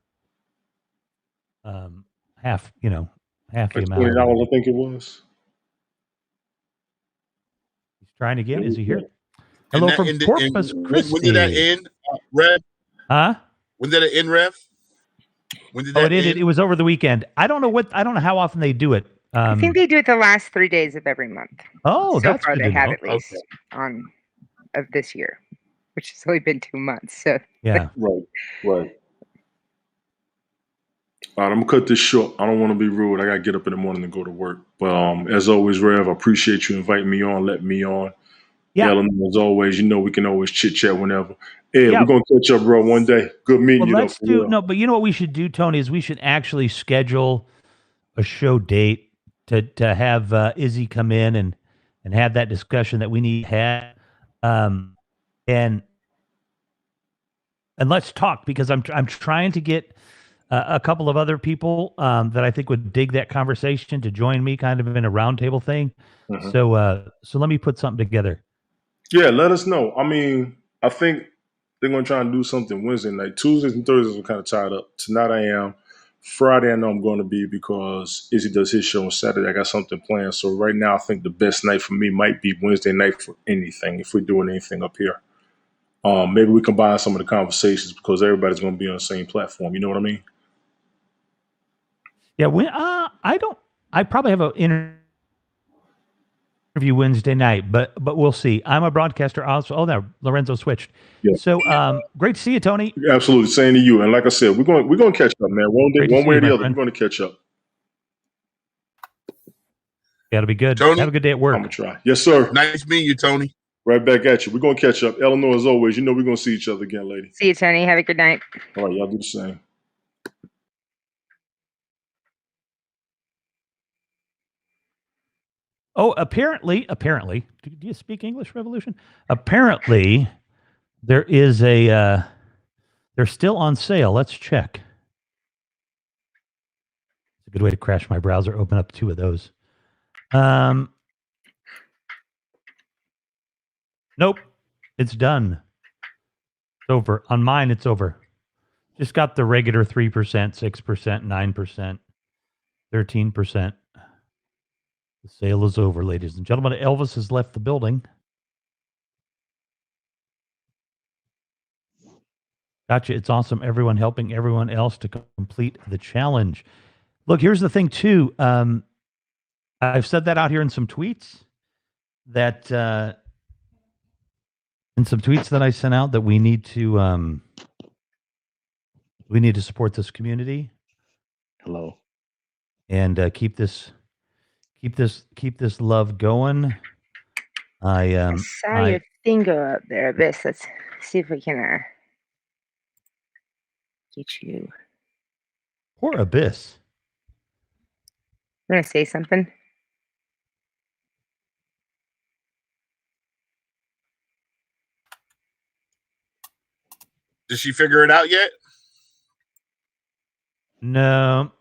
half the amount. $20, I think it was. He's trying again. Is he here? Hello from Corpus Christi. When did that end, Rev? Huh? When did it end, Rev? When did that end? It was over the weekend. I don't know how often they do it. I think they do it the last 3 days of every month. Oh, so that's far good they to have know. at least of this year, which has only been 2 months. So yeah, right. All right, I'm gonna cut this short. I don't want to be rude. I gotta get up in the morning and go to work. But as always, Rev, I appreciate you inviting me on, letting me on. Yeah, Ellen, as always, we can always chit chat whenever. We're gonna catch up, bro, one day. Good meeting you. But you know what we should do, Tony, is we should actually schedule a show date to have Izzy come in and have that discussion that we need to have, and let's talk, because I'm trying to get a couple of other people that I think would dig that conversation to join me, kind of in a roundtable thing. Mm-hmm. So let me put something together. Yeah, let us know. I mean, I think they're gonna try and do something Wednesday night. Tuesdays and Thursdays are kind of tied up. Tonight I am. Friday, I know I'm going to be, because Izzy does his show on Saturday. I got something planned. So right now, I think the best night for me might be Wednesday night for anything, if we're doing anything up here. Maybe we combine some of the conversations, because everybody's going to be on the same platform. You know what I mean? Yeah. I probably have an interview Wednesday night, but we'll see. I'm a broadcaster also. Oh, no, Lorenzo switched. Yeah. So great to see you, Tony. Absolutely, same to you. And like I said, we're going to catch up, man. One way or the other, we're going to catch up. Yeah, it'll be good. Tony, have a good day at work. I'm gonna try. Yes, sir. Nice meeting you, Tony. Right back at you. We're gonna catch up. Eleanor, as always, we're gonna see each other again, lady. See you, Tony. Have a good night. All right, y'all do the same. Oh, apparently, do you speak English, Revolution? Apparently, there is a They're still on sale. Let's check. It's a good way to crash my browser. Open up 2 of those. Nope. It's done. It's over. On mine, it's over. Just got the regular 3%, 6%, 9%, 13%. The sale is over, ladies and gentlemen. Elvis has left the building. Gotcha. It's awesome. Everyone helping everyone else to complete the challenge. Look, here's the thing, too. I've said that out here in some tweets that I sent out that we need to support this community. Hello. And keep this love going. I saw your finger up there, Abyss. Let's see if we can get you. Poor Abyss. I'm gonna say something. Did she figure it out yet? No.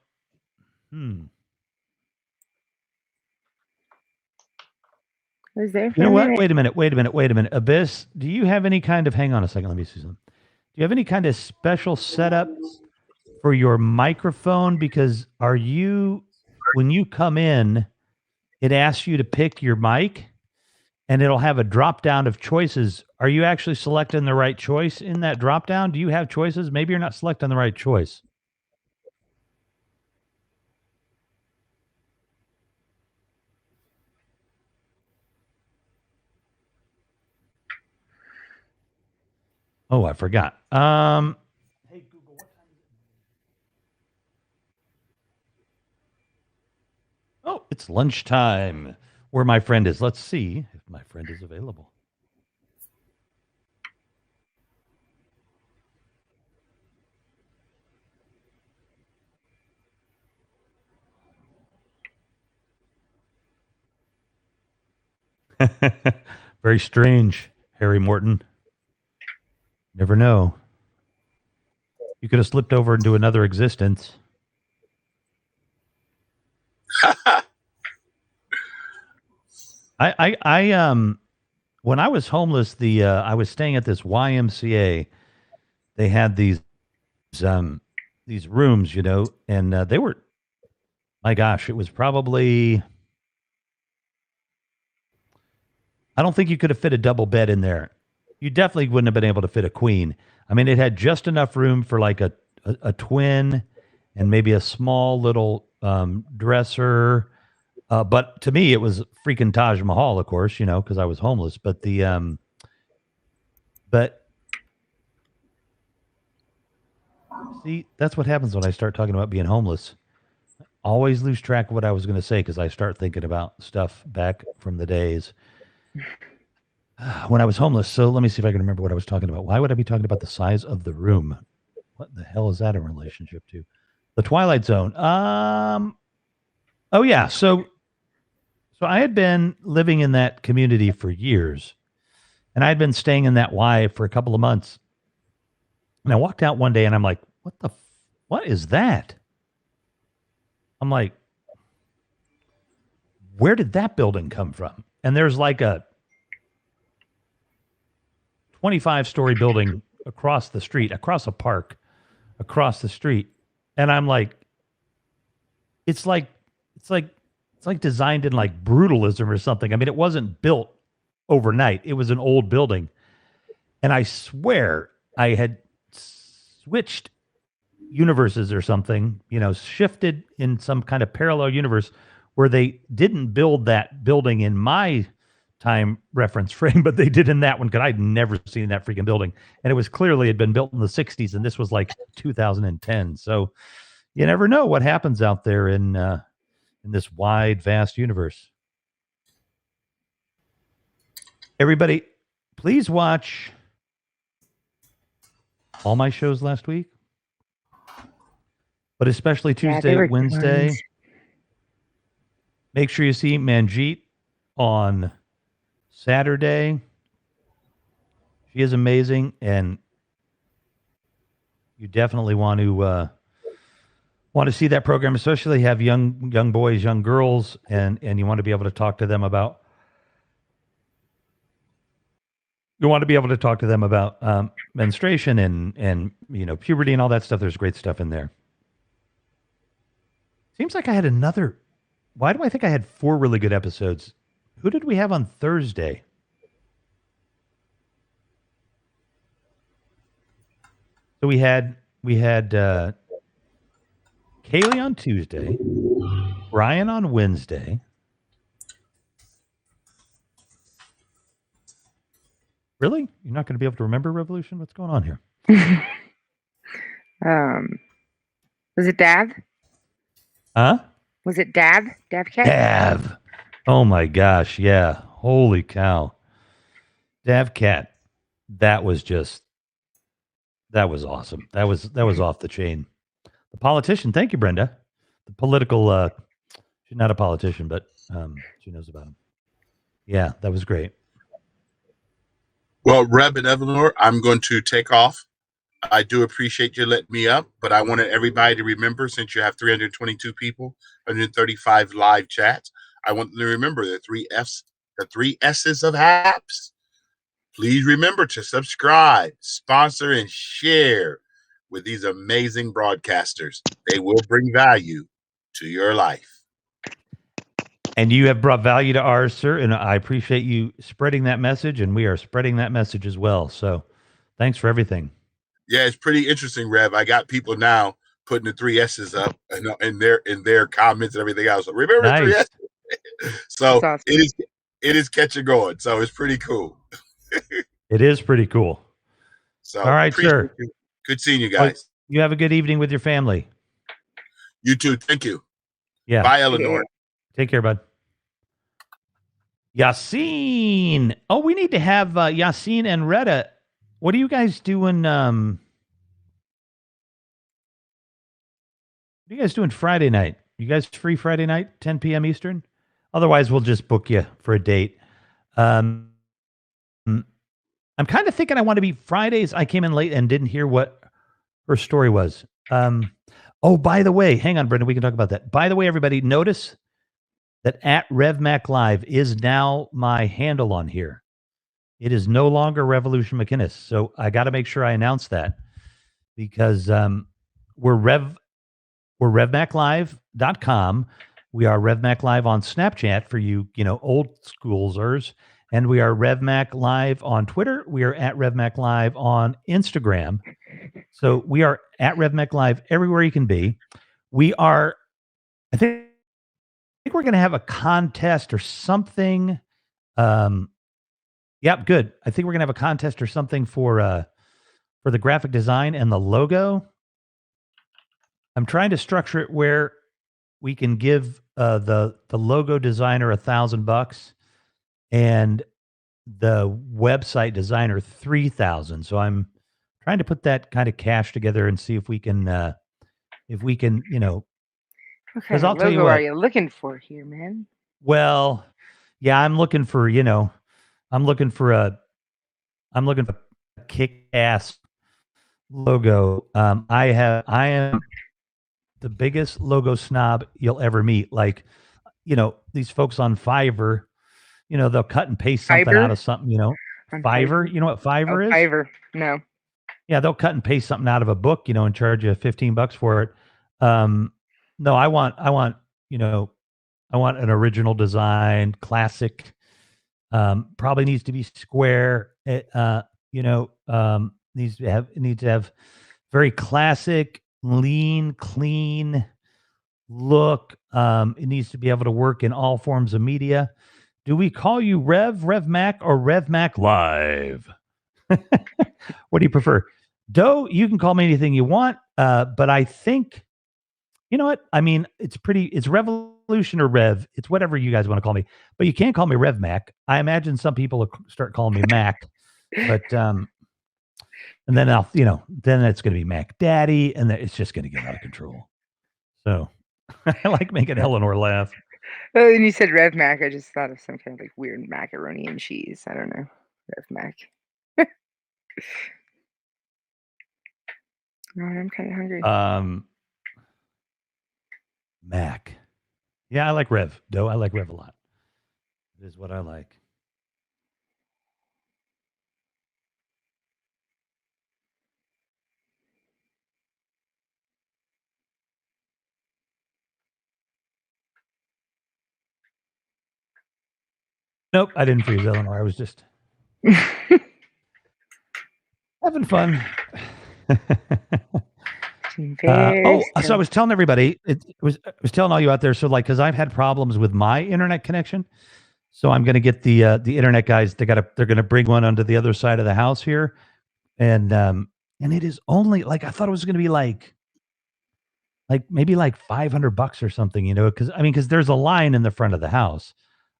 Was there for You know a what? minute? Wait a minute. Abyss, do you have any kind of, hang on a second, let me see something. Do you have any kind of special setup for your microphone? Because when you come in, it asks you to pick your mic and it'll have a drop down of choices. Are you actually selecting the right choice in that drop down? Do you have choices? Maybe you're not selecting the right choice. Oh, I forgot. Hey Google, what time is it? Oh, it's lunchtime. Where my friend is. Let's see if my friend is available. Very strange, Harry Morton. Never know. You could have slipped over into another existence. When I was homeless, I was staying at this YMCA. They had these rooms, and they were, my gosh, it was probably, I don't think you could have fit a double bed in there. You definitely wouldn't have been able to fit a queen. I mean, it had just enough room for like a twin and maybe a small little dresser. But to me, it was freaking Taj Mahal, of course, because I was homeless. But see, that's what happens when I start talking about being homeless. I always lose track of what I was going to say because I start thinking about stuff back from the days when I was homeless. So let me see if I can remember what I was talking about. Why would I be talking about the size of the room? What the hell is that in relationship to? The Twilight Zone. Oh yeah. So I had been living in that community for years, and I had been staying in that Y for a couple of months. And I walked out one day, and I'm like, what is that? I'm like, where did that building come from? And there's like a 25-story building across the street, across a park, across the street. And I'm like, it's like designed in like brutalism or something. I mean, it wasn't built overnight. It was an old building. And I swear I had switched universes or something, shifted in some kind of parallel universe where they didn't build that building in my time reference frame, but they did in that one because I'd never seen that freaking building. And it was clearly had been built in the 60s, and this was like 2010. So you never know what happens out there in this wide, vast universe. Everybody, please watch all my shows last week, but especially Tuesday, Wednesday. Tons. Make sure you see Manjeet on Saturday. She is amazing, and You definitely want to see that program, especially have young boys, young girls, and you want to be able to talk to them about menstruation and puberty and all that stuff. There's great stuff in there. Seems like I had another. Why do I think I had 4 really good episodes? Who did we have on Thursday? So we had Kaylee on Tuesday, Brian on Wednesday. Really? You're not going to be able to remember Revolution? What's going on here? Was it Dav? Huh? Was it Dav? Dav Cat? Dav. Oh my gosh, yeah. Holy cow. Dav Cat. That was awesome. That was off the chain. The politician, thank you, Brenda. The political she's not a politician, but she knows about him. Yeah, that was great. Well, Reb and Evanor, I'm going to take off. I do appreciate you letting me up, but I wanted everybody to remember, since you have 322 people, 135 live chats, I want them to remember the 3 S's of Happs. Please remember to subscribe, sponsor, and share with these amazing broadcasters. They will bring value to your life. And you have brought value to ours, sir, and I appreciate you spreading that message, and we are spreading that message as well. So thanks for everything. Yeah, it's pretty interesting, Rev. I got people now putting the 3 S's up in their comments and everything else. Remember Nice. 3 S's? So Awesome. it is catching going. So it's pretty cool. It is pretty cool. So all right, sir. You. Good seeing you guys. Well, you have a good evening with your family. You too. Thank you. Yeah. Bye, Eleanor. Take care, bud. Yassine. Oh, we need to have Yassine and Retta. What are you guys doing? What are you guys doing Friday night? You guys free Friday night, 10 p.m. Eastern? Otherwise, we'll just book you for a date. I'm kind of thinking I want to be Fridays. I came in late and didn't hear what her story was. Oh, by the way, hang on, Brendan. We can talk about that. By the way, everybody, notice that at RevMac Live is now my handle on here. It is no longer Revolution McInnes. So I got to make sure I announce that, because we're RevMacLive.com. We are RevMac Live on Snapchat for you, old schoolers. And we are RevMac Live on Twitter. We are at RevMac Live on Instagram. So we are at RevMac Live everywhere you can be. We are, I think we're going to have a contest or something. Yep, good. I think we're going to have a contest or something for the graphic design and the logo. I'm trying to structure it where we can give the logo designer $1,000 and the website designer $3,000. So I'm trying to put that kind of cash together and see if we can, What kind I'll of tell you logo what. are you looking for here, man? Well, yeah, I'm looking for a kick-ass logo. I am the biggest logo snob you'll ever meet. Like, these folks on Fiverr, they'll cut and paste something Fiverr? out of something, On Fiverr. You know what Fiverr is? Fiverr. No. Yeah, they'll cut and paste something out of a book, and charge you $15 for it. No, I want an original design, classic. Probably needs to be square. It, needs to have very classic, lean, clean look. It needs to be able to work in all forms of media. Do we call you RevMac, or RevMac Live? What do you prefer? Doe, you can call me anything you want, but I think, you know what? I mean, it's Revolution or Rev. It's whatever you guys want to call me, but you can't call me RevMac. I imagine some people will start calling me Mac, but and then then it's going to be Mac Daddy, and then it's just going to get out of control. So I like making Eleanor laugh. Oh, and you said Rev Mac. I just thought of some kind of like weird macaroni and cheese. I don't know. Rev Mac. God, I'm kind of hungry. Mac. Yeah, I like Rev. Doe, I like Rev a lot. It is what I like. Nope, I didn't freeze Eleanor. I was just having fun. So I was telling everybody, I was telling all you out there. So because I've had problems with my internet connection, so I'm going to get the internet guys. They're going to bring one onto the other side of the house here, and it is only I thought it was going to be maybe $500 or something, because there's a line in the front of the house.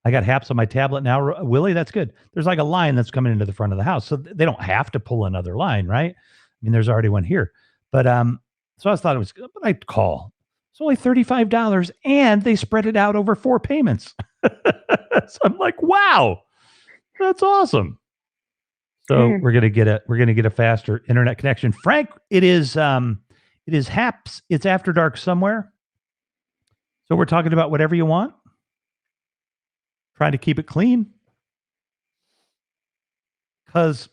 I got Happs on my tablet now, Willie. That's good. There's a line that's coming into the front of the house, so they don't have to pull another line, right? I mean, there's already one here, but so I thought it was good, but I'd call. It's only $35, and they spread it out over 4 payments. So I'm like, wow, that's awesome. So we're gonna get a faster internet connection. Frank, it is Happs. It's After Dark somewhere. So we're talking about whatever you want. Trying to keep it clean. Because,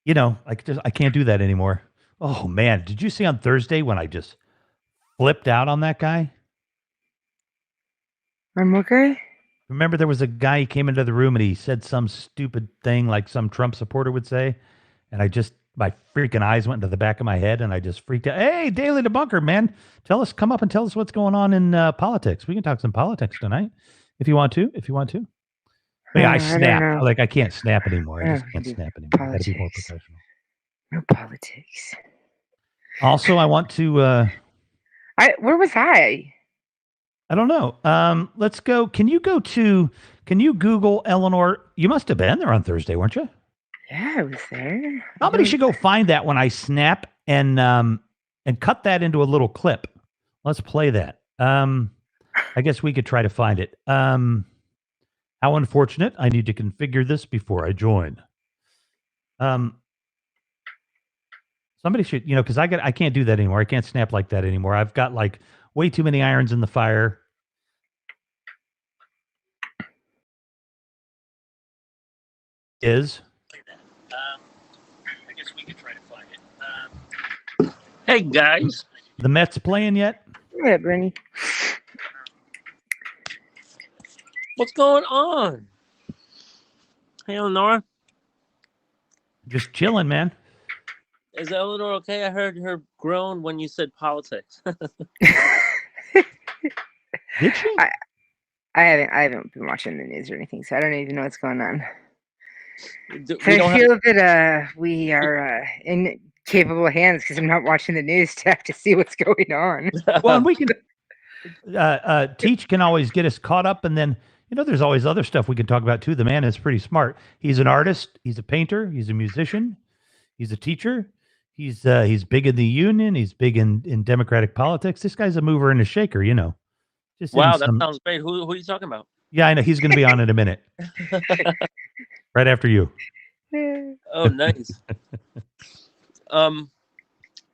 I can't do that anymore. Oh, man. Did you see on Thursday when I just flipped out on that guy? I'm okay. Remember there was a guy, he came into the room and he said some stupid thing like some Trump supporter would say. And my freaking eyes went into the back of my head and I just freaked out. Hey, Daily Debunker, man. Come up and tell us what's going on in politics. We can talk some politics tonight if you want to. But yeah, I snapped. I can't snap anymore. I just can't snap anymore. I gotta be more professional. No politics. Also, I want to where was I? I don't know. Let's go. Can you Google Eleanor? You must have been there on Thursday, weren't you? Yeah, I was there. Somebody should go find that when I snap and cut that into a little clip. Let's play that. I guess we could try to find it. How unfortunate. I need to configure this before I join. Somebody should, because I can't do that anymore. I can't snap like that anymore. I've got way too many irons in the fire. I guess we could try to find it. Hey guys, the Mets playing yet? Yeah, Bernie. What's going on? Hey, Eleanor. Just chilling, man. Is Eleanor okay? I heard her groan when you said politics. Did she? I haven't been watching the news or anything, so I don't even know what's going on. I feel that we are in capable hands because I'm not watching the news to have to see what's going on. Well, and we can Teach can always get us caught up, and then there's always other stuff we can talk about too. The man is pretty smart. He's an artist. He's a painter. He's a musician. He's a teacher. He's big in the union. He's big in democratic politics. This guy's a mover and a shaker. Just wow, that sounds great. Who are you talking about? Yeah, I know. He's going to be on in a minute. Right after you. Oh, nice.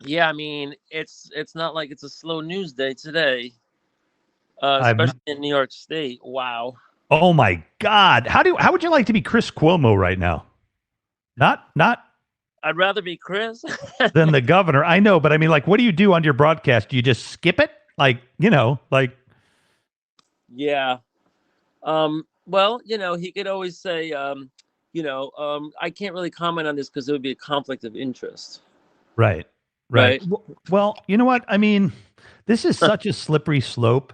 Yeah, I mean, it's not like it's a slow news day today, especially in New York State. Wow. Oh my God! How would you like to be Chris Cuomo right now? Not. I'd rather be Chris than the governor. I know, but I mean, what do you do on your broadcast? Do you just skip it? Yeah. Well, he could always say, I can't really comment on this because it would be a conflict of interest. Right. Well, you know what? I mean, this is such a slippery slope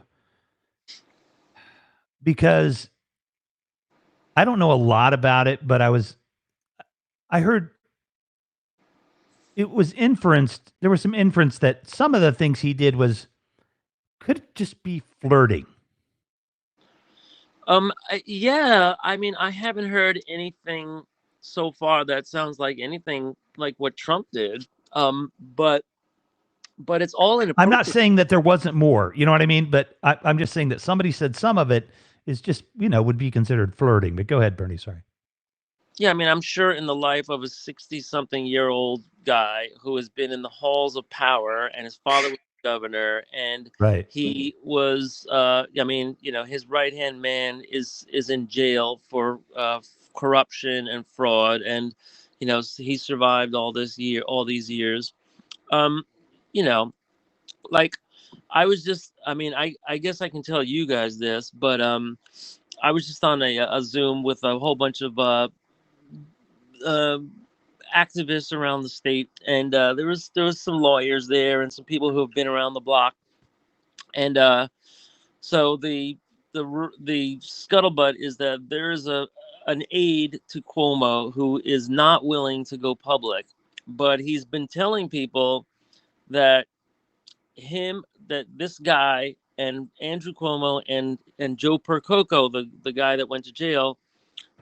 because I don't know a lot about it, but I heard it was inferenced. There was some inference that some of the things he did could just be flirting. Yeah, I mean, I haven't heard anything so far that sounds like anything like what Trump did. But it's all in. I'm not saying that there wasn't more, you know what I mean? But I'm just saying that somebody said some of it is just, would be considered flirting. But go ahead, Bernie. Sorry. Yeah, I mean, I'm sure in the life of a 60-something-year-old guy who has been in the halls of power, and his father was governor, and Right. he was, I mean, his right-hand man is in jail for corruption and fraud, and he survived all these years. Um, you know, like I mean, I guess I can tell you guys this, but I was just on a Zoom with a whole bunch of uh, activists around the state, and there was some lawyers there and some people who have been around the block, and so the scuttlebutt is that there's an aide to Cuomo who is not willing to go public, but he's been telling people that this guy and Andrew Cuomo and Joe Percoco, the guy that went to jail,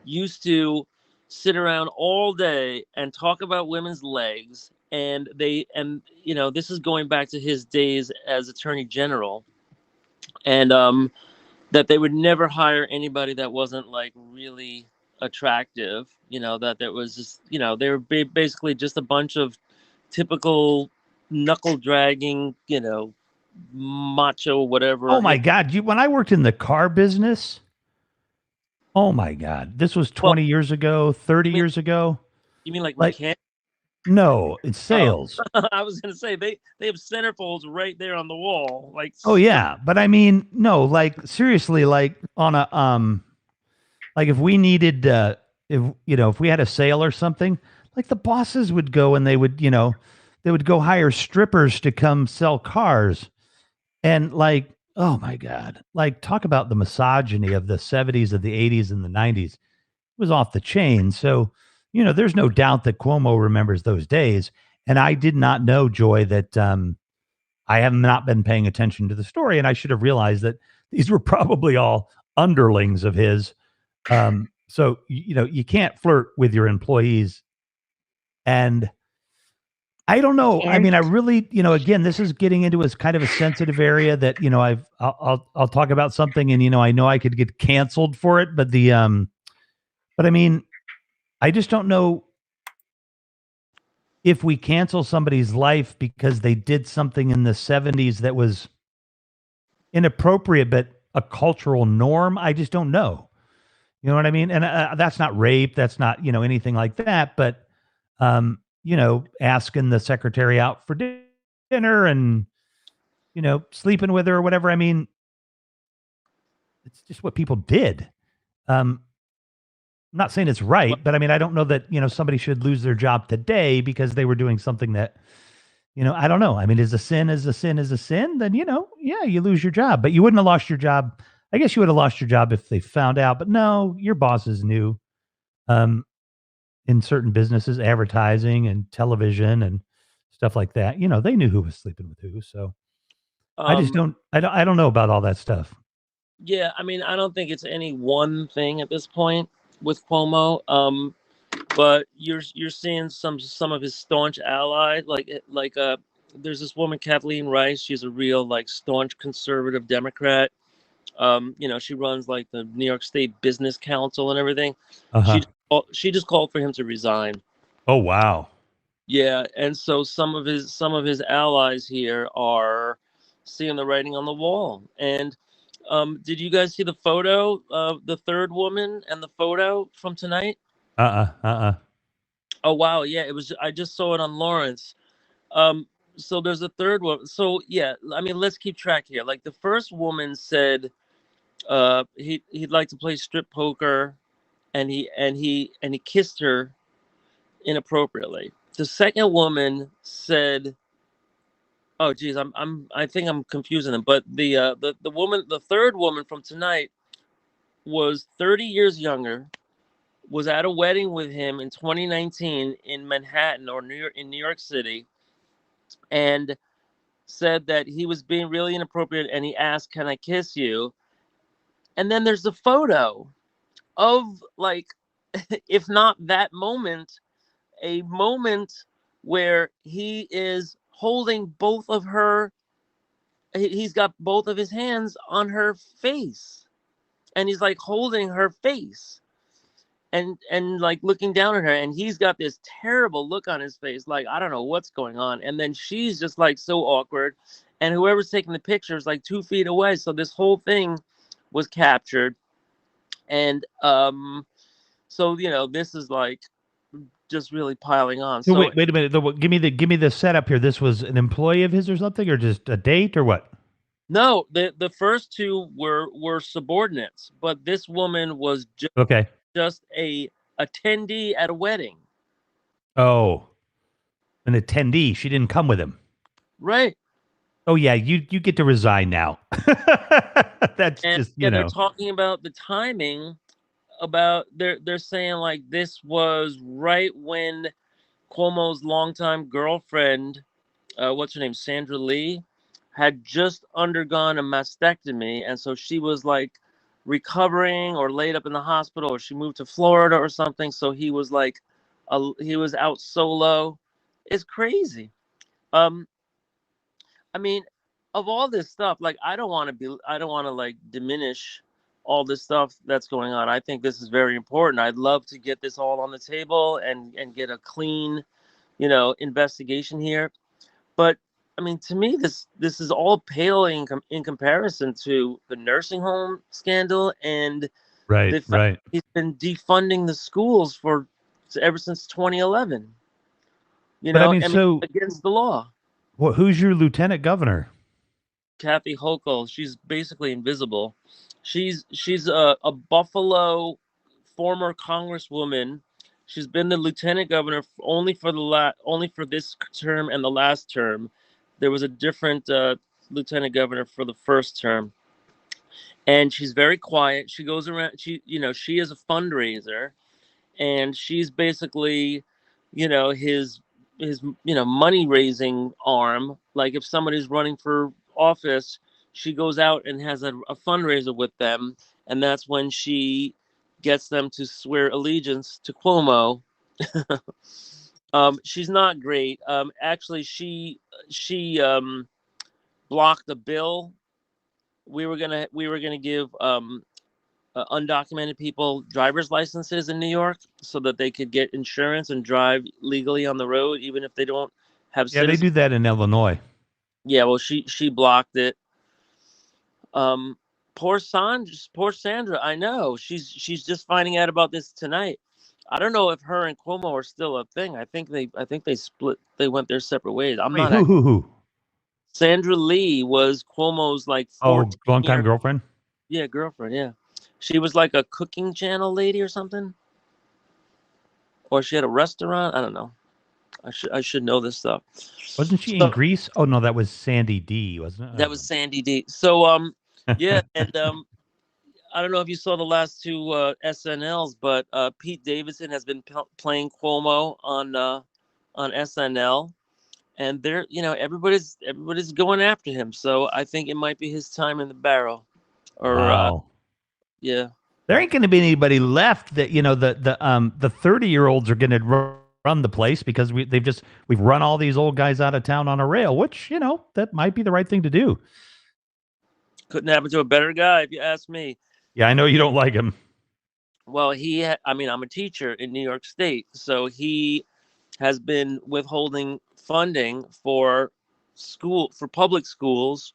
used to sit around all day and talk about women's legs, and this is going back to his days as attorney general, and that they would never hire anybody that wasn't like really attractive, that there was just, they were basically just a bunch of typical knuckle dragging, macho Oh whatever. my God! When I worked in the car business, oh my God, this was Well, 20 years ago, 30 you mean years ago. you mean like Like, mechanic? no, it's Oh, sales. I was gonna say they have centerfolds right there on the wall, like Oh yeah, but I mean, no, like seriously, like on a like if we needed if we had a sale or something, like the bosses would go and they would go hire strippers to come sell cars. And like, oh my God, like talk about the misogyny of the 70s, of the 80s and the 90s. It was off the chain. So, there's no doubt that Cuomo remembers those days. And I did not know, Joy, that I have not been paying attention to the story, and I should have realized that these were probably all underlings of his. So you can't flirt with your employees, and I don't know. I And mean, I really, again, this is getting into a kind of a sensitive area that I'll talk about something, and I know I could get canceled for it, but but I mean, I just don't know if we cancel somebody's life because they did something in the 70s that was inappropriate, but a cultural norm. I just don't know. You know what I mean? And that's not rape. That's not, anything like that. But, asking the secretary out for dinner and, sleeping with her or whatever. I mean, it's just what people did. I'm not saying it's right, but I mean, I don't know that, somebody should lose their job today because they were doing something that, I don't know. I mean, is a sin is a sin is a sin? Then, yeah, you lose your job, but you wouldn't have lost your job. I guess you would have lost your job if they found out, but no, your bosses knew. Um, in certain businesses, advertising and television and stuff like that, they knew who was sleeping with who. So I just um I don't know about all that stuff. yeah, I mean, I don't think it's any one thing at this point with Cuomo. But you're seeing some of his staunch allies, like there's this woman, Kathleen Rice. She's a real like staunch conservative Democrat. She runs like the New York State Business Council and everything. Uh-huh. She just called for him to resign. Oh, wow. Yeah, and so some of his allies here are seeing the writing on the wall. And did you guys see the photo of the third woman and the photo from tonight? Uh-uh. Oh wow, yeah, it was. I just saw it on Lawrence. Um, so there's a third one. So yeah, I mean, let's keep track here. Like the first woman said, he'd like to play strip poker, and he kissed her inappropriately. The second woman said, "Oh geez, I think I'm confusing them." But the third woman from tonight was 30 years younger, was at a wedding with him in 2019 in Manhattan or New York City, and said that he was being really inappropriate, and he asked, "Can I kiss you?" And then there's a photo of like, if not that moment, a moment where he is holding both of her. He's got both of his hands on her face, and he's like holding her face. and like looking down at her, and he's got this terrible look on his face, like I don't know what's going on. And then she's just like so awkward, and whoever's taking the picture is like 2 feet away. So this whole thing was captured, and so this is like just really piling on. So So wait a minute. Give me the setup here. This was an employee of his or something, or just a date, or what? no, the first two were subordinates, but this woman was Okay. just a attendee at a wedding. Oh, an attendee. She didn't come with him. Right. Oh yeah, you get to resign now. That's And just yeah, they're talking about the timing. About they're saying like this was right when Cuomo's longtime girlfriend, what's her name, Sandra Lee, had just undergone a mastectomy, and so she was like recovering or laid up in the hospital, or she moved to Florida or something. So he was like, he was out solo. It's crazy. I mean, of all this stuff, like I don't want to like diminish all this stuff that's going on. I think this is very important. I'd love to get this all on the table and get a clean, investigation here. But I mean, to me, this is all paling in comparison to the nursing home scandal and the fact he's been defunding the schools ever since 2011. But I mean, so against the law. Well, who's your lieutenant governor? Kathy Hochul. She's basically invisible. She's a Buffalo former congresswoman. She's been the lieutenant governor only for this term and the last term. There was a different lieutenant governor for the first term, and she's very quiet. She goes around. She is a fundraiser, and she's basically, his money raising arm. Like if somebody's running for office, she goes out and has a fundraiser with them, and that's when she gets them to swear allegiance to Cuomo. She's not great. Actually, she blocked the bill. We were gonna give undocumented people driver's licenses in New York so that they could get insurance and drive legally on the road, even if they don't have citizens. They do that in Illinois. Yeah, well, she blocked it. Poor Sandra. I know she's just finding out about this tonight. I don't know if her and Cuomo are still a thing. I think they split. They went their separate ways. Who? Sandra Lee was Cuomo's like longtime girlfriend. Yeah, girlfriend. Yeah, she was like a cooking channel lady or something, or she had a restaurant. I don't know. I should know this stuff. Wasn't she in Greece? Oh no, that was Sandy D, wasn't it? That was Sandy D. So yeah, and I don't know if you saw the last two SNLs, but Pete Davidson has been playing Cuomo on SNL, and they're everybody's going after him. So I think it might be his time in the barrel. Or wow. Yeah. There ain't going to be anybody left that the 30-year-olds are going to run the place because we've run all these old guys out of town on a rail, which that might be the right thing to do. Couldn't happen to a better guy, if you ask me. Yeah, I know you don't like him. Well, I'm a teacher in New York State, so he has been withholding funding for public schools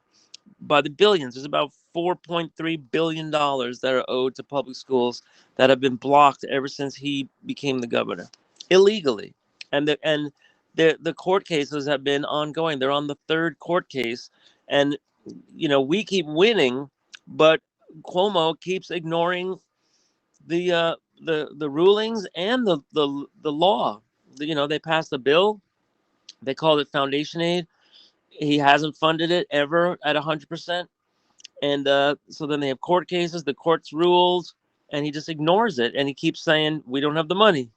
by the billions. There's about $4.3 billion that are owed to public schools that have been blocked ever since he became the governor, illegally. And the court cases have been ongoing. They're on the third court case, and we keep winning, but Cuomo keeps ignoring the rulings and the law. They passed a bill. They called it foundation aid. He hasn't funded it ever at 100%. And so then they have court cases, the court's rules, and he just ignores it. And he keeps saying, we don't have the money.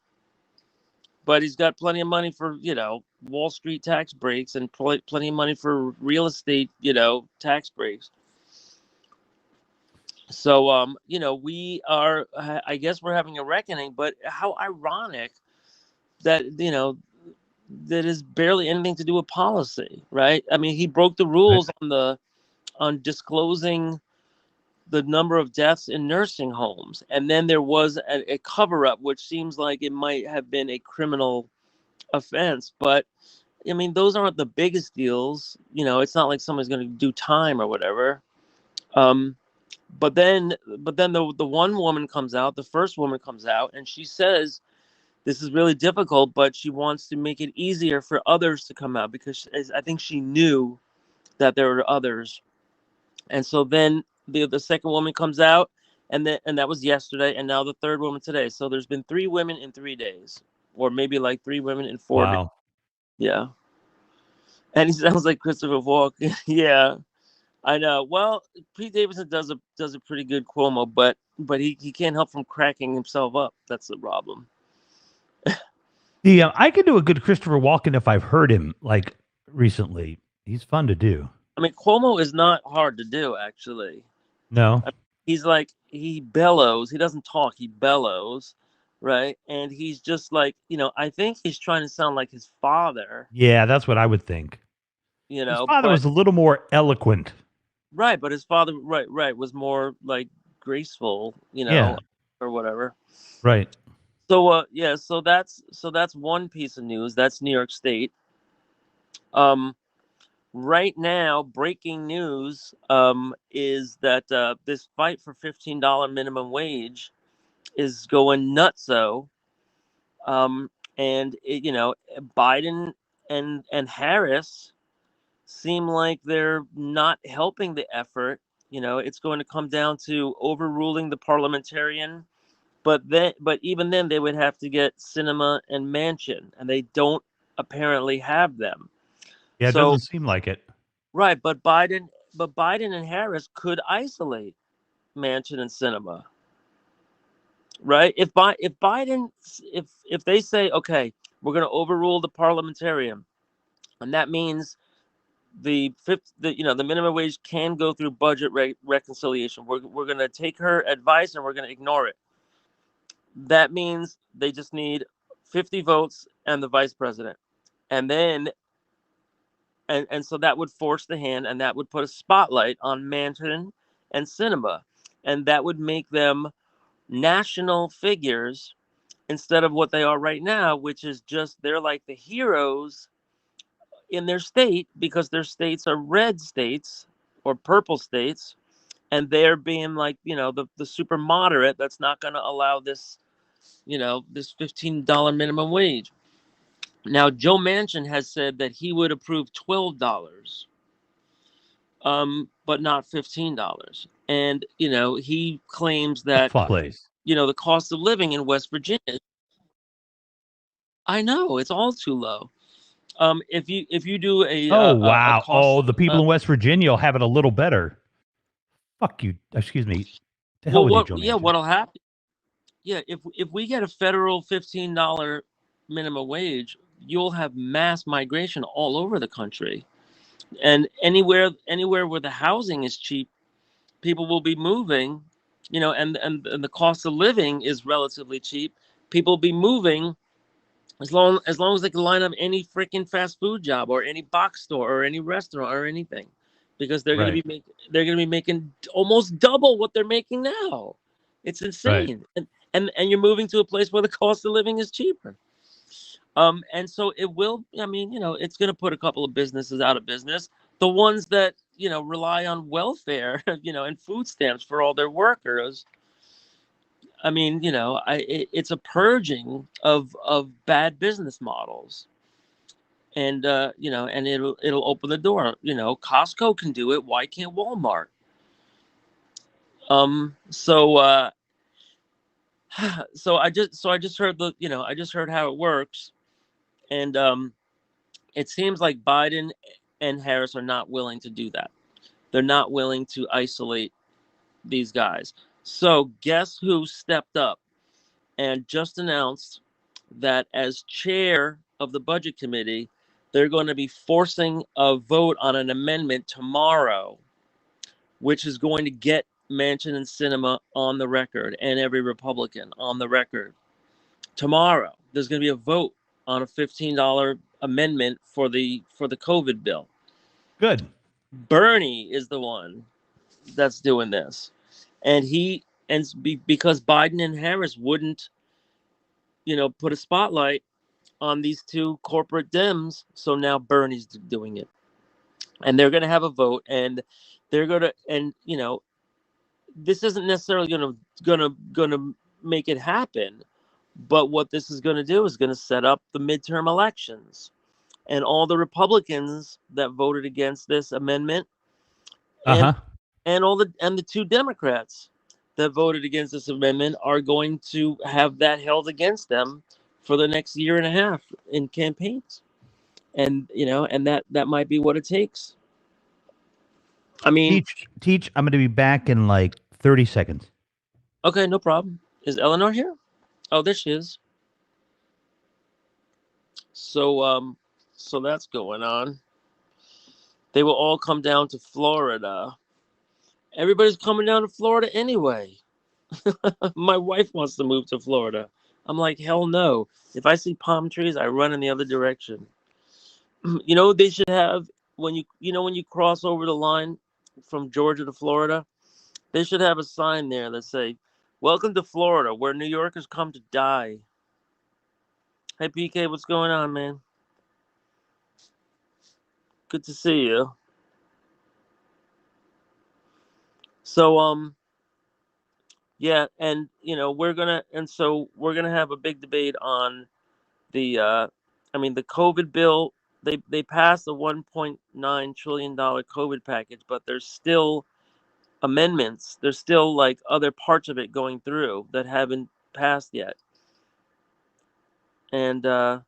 But he's got plenty of money for, Wall Street tax breaks and plenty of money for real estate, tax breaks. So, we are, I guess we're having a reckoning, but how ironic that, that is barely anything to do with policy, right? I mean, he broke the rules on disclosing the number of deaths in nursing homes. And then there was a cover-up, which seems like it might have been a criminal offense. But, I mean, those aren't the biggest deals. You know, it's not like someone's going to do time or whatever. But then the one woman comes out, the first woman comes out, and she says, this is really difficult, but she wants to make it easier for others to come out, because I think she knew that there were others. And so then the second woman comes out, and that was yesterday, and now the third woman today. So there's been 3 women in 3 days, or maybe like 3 women in 4 days. Wow. Yeah. And he sounds like Christopher Walken. Yeah, I know. Well, Pete Davidson does a pretty good Cuomo, but he can't help from cracking himself up. That's the problem. I could do a good Christopher Walken if I've heard him like recently. He's fun to do. I mean, Cuomo is not hard to do, actually. No. He's like, he bellows. He doesn't talk. He bellows, right? And he's just like, I think he's trying to sound like his father. Yeah, that's what I would think. His father was a little more eloquent. Right, but his father, right, was more like graceful, Yeah. or whatever. Right. So so that's one piece of news. That's New York State. Right now, breaking news is that this fight for $15 minimum wage is going nutso. And Biden and Harris seem like they're not helping the effort. It's going to come down to overruling the parliamentarian. But even then, they would have to get Sinema and Manchin, and they don't apparently have them. Yeah, it doesn't seem like it. Right, but Biden and Harris could isolate Manchin and Sinema. Right? If Biden, if they say, okay, we're going to overrule the parliamentarian, and that means the minimum wage can go through budget reconciliation. We're going to take her advice and we're going to ignore it. That means they just need 50 votes and the vice president. And then, and so that would force the hand, and that would put a spotlight on Manchin and Sinema. And that would make them national figures instead of what they are right now, which is just, they're like the heroes in their state because their states are red states or purple states. And they're being like, the super moderate that's not going to allow this, this $15 minimum wage. Now, Joe Manchin has said that he would approve $12, but not $15. And, he claims that, the cost of living in West Virginia, I know, it's all too low. If you do a the people in West Virginia will have it a little better. Fuck you. Excuse me. To hell with you, Joe Manchin. What'll happen? Yeah, if we get a federal $15 minimum wage, you'll have mass migration all over the country, and anywhere where the housing is cheap, people will be moving. And the cost of living is relatively cheap. People will be moving as long as they can line up any freaking fast food job or any box store or any restaurant or anything, because they're going to be making almost double what they're making now. It's insane. Right. And you're moving to a place where the cost of living is cheaper. And so it will, it's going to put a couple of businesses out of business. The ones that, rely on welfare, and food stamps for all their workers. I mean, it's a purging of bad business models. And, and it'll open the door. Costco can do it. Why can't Walmart? So I just heard I just heard how it works. And it seems like Biden and Harris are not willing to do that. They're not willing to isolate these guys. So guess who stepped up and just announced that as chair of the budget committee, they're going to be forcing a vote on an amendment tomorrow, which is going to get Manchin and Sinema on the record, and every Republican on the record. Tomorrow, there's going to be a vote on a $15 amendment for the COVID bill. Good. Bernie is the one that's doing this. and because Biden and Harris wouldn't, put a spotlight on these two corporate Dems, so now Bernie's doing it, and they're going to have a vote, and they're going to, and this isn't necessarily going to make it happen, but what this is going to do is going to set up the midterm elections, and all the Republicans that voted against this amendment, and Uh-huh. and the two Democrats that voted against this amendment are going to have that held against them for the next year and a half in campaigns, and and that might be what it takes. I mean, Teach. I'm going to be back in like 30 seconds. okay, no problem. Is Eleanor here? Oh, there she is. So that's going on. They will all come down to Florida. Everybody's coming down to Florida anyway. My wife wants to move to Florida. I'm like, hell no. If I see palm trees, I run in the other direction. They should have when you cross over the line from Georgia to Florida, they should have a sign there that say, "Welcome to Florida, where New Yorkers come to die." Hey PK, what's going on, man? Good to see you. So yeah, and we're gonna have a big debate on the the COVID bill. They passed a $1.9 trillion COVID package, but there's still amendments. There's still like other parts of it going through that haven't passed yet. And and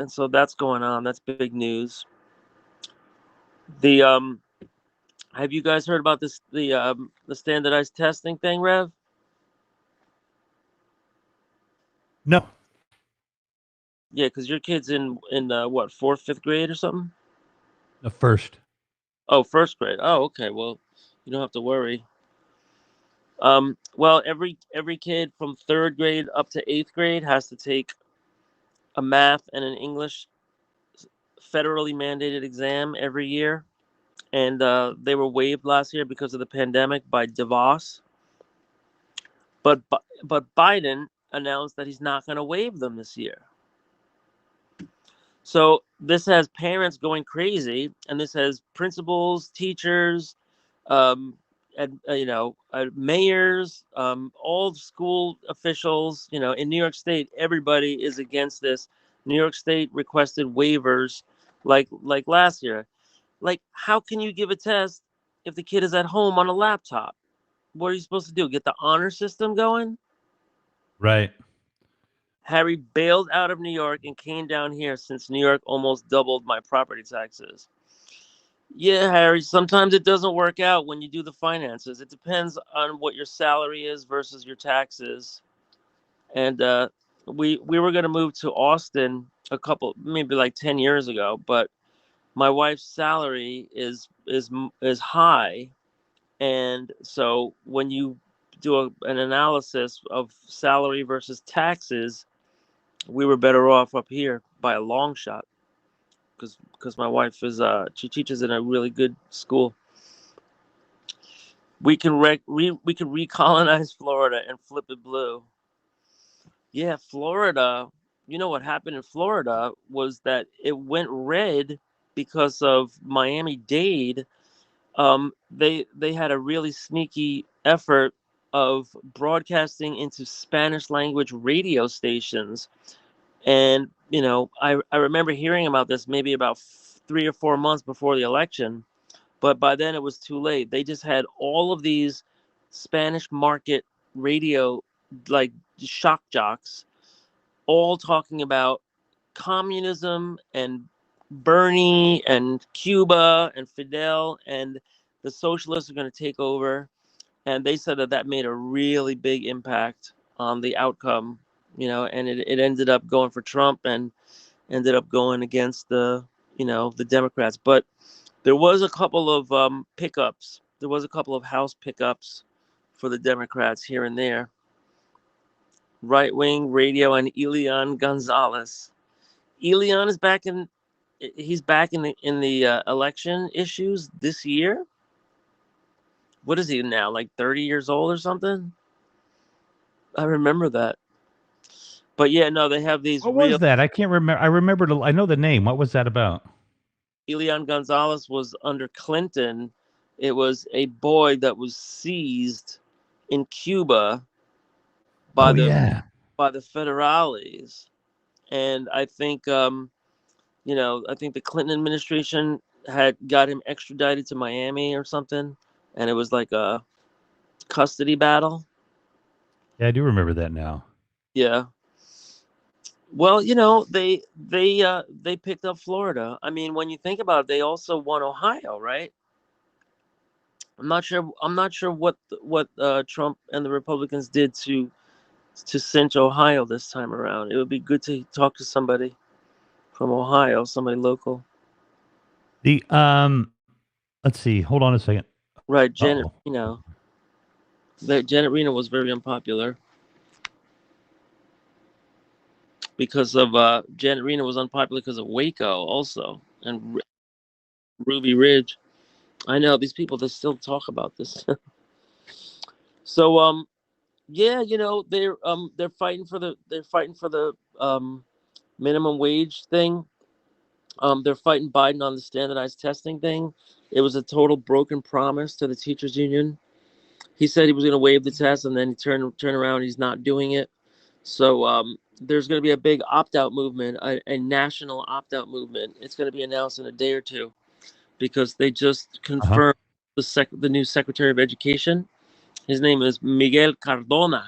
so that's going on. That's big news. The have you guys heard about this the standardized testing thing, Rev? No. Yeah, because your kid's in what, fourth, fifth grade or something? The first. Oh, first grade. Oh, okay. Well, you don't have to worry. Well, every kid from third grade up to eighth grade has to take a math and an English federally mandated exam every year, and they were waived last year because of the pandemic by DeVos. But Biden announced that he's not going to waive them this year. So this has parents going crazy, and this has principals, teachers, mayors, all school officials. In New York State, everybody is against this. New York State requested waivers, like last year. Like, how can you give a test if the kid is at home on a laptop? What are you supposed to do? Get the honor system going? Right. Harry bailed out of New York and came down here since New York almost doubled my property taxes. Yeah, Harry, sometimes it doesn't work out when you do the finances. It depends on what your salary is versus your taxes. And we were going to move to Austin maybe like 10 years ago, but my wife's salary is high. And so when you do an analysis of salary versus taxes, we were better off up here by a long shot, because my wife is she teaches in a really good school. We can recolonize Florida and flip it blue. Yeah, Florida. You know what happened in Florida was that it went red because of Miami-Dade. They had a really sneaky effort of broadcasting into Spanish language radio stations. And, I remember hearing about this maybe about 3 or 4 months before the election, but by then it was too late. They just had all of these Spanish market radio, like shock jocks, all talking about communism and Bernie and Cuba and Fidel, and the socialists are going to take over. And they said that made a really big impact on the outcome, and it ended up going for Trump and ended up going against the Democrats. But there was a couple of pickups. There was a couple of House pickups for the Democrats here and there. Right wing radio and Elian Gonzalez. Elian is back in. He's back in the election issues this year. what is he now? Like 30 years old or something? I remember that. But yeah, no, they have these What real. was that? I can't remember. I remembered. I know the name. What was that about? Elian Gonzalez was under Clinton. It was a boy that was seized in Cuba by Oh the yeah. federales, and I think I think the Clinton administration had got him extradited to Miami or something, and it was like a custody battle. Yeah, I do remember that now. Yeah. Well, they picked up Florida. I mean, when you think about it, they also won Ohio, right? I'm not sure. I'm not sure what Trump and the Republicans did to cinch Ohio this time around. It would be good to talk to somebody from Ohio, somebody local. The let's see. Hold on a second. Right, Janet Oh, Reno. Janet Reno was very unpopular because of Janet Reno was unpopular because of Waco also and Ruby Ridge. I know these people that still talk about this. So yeah, they're fighting for the minimum wage thing. They're fighting Biden on the standardized testing thing. It was a total broken promise to the teachers union. He said he was going to waive the test, and then he turned around. He's not doing it. So there's going to be a big opt-out movement, a national opt-out movement. It's going to be announced in a day or two because they just confirmed the new Secretary of Education. His name is Miguel Cardona,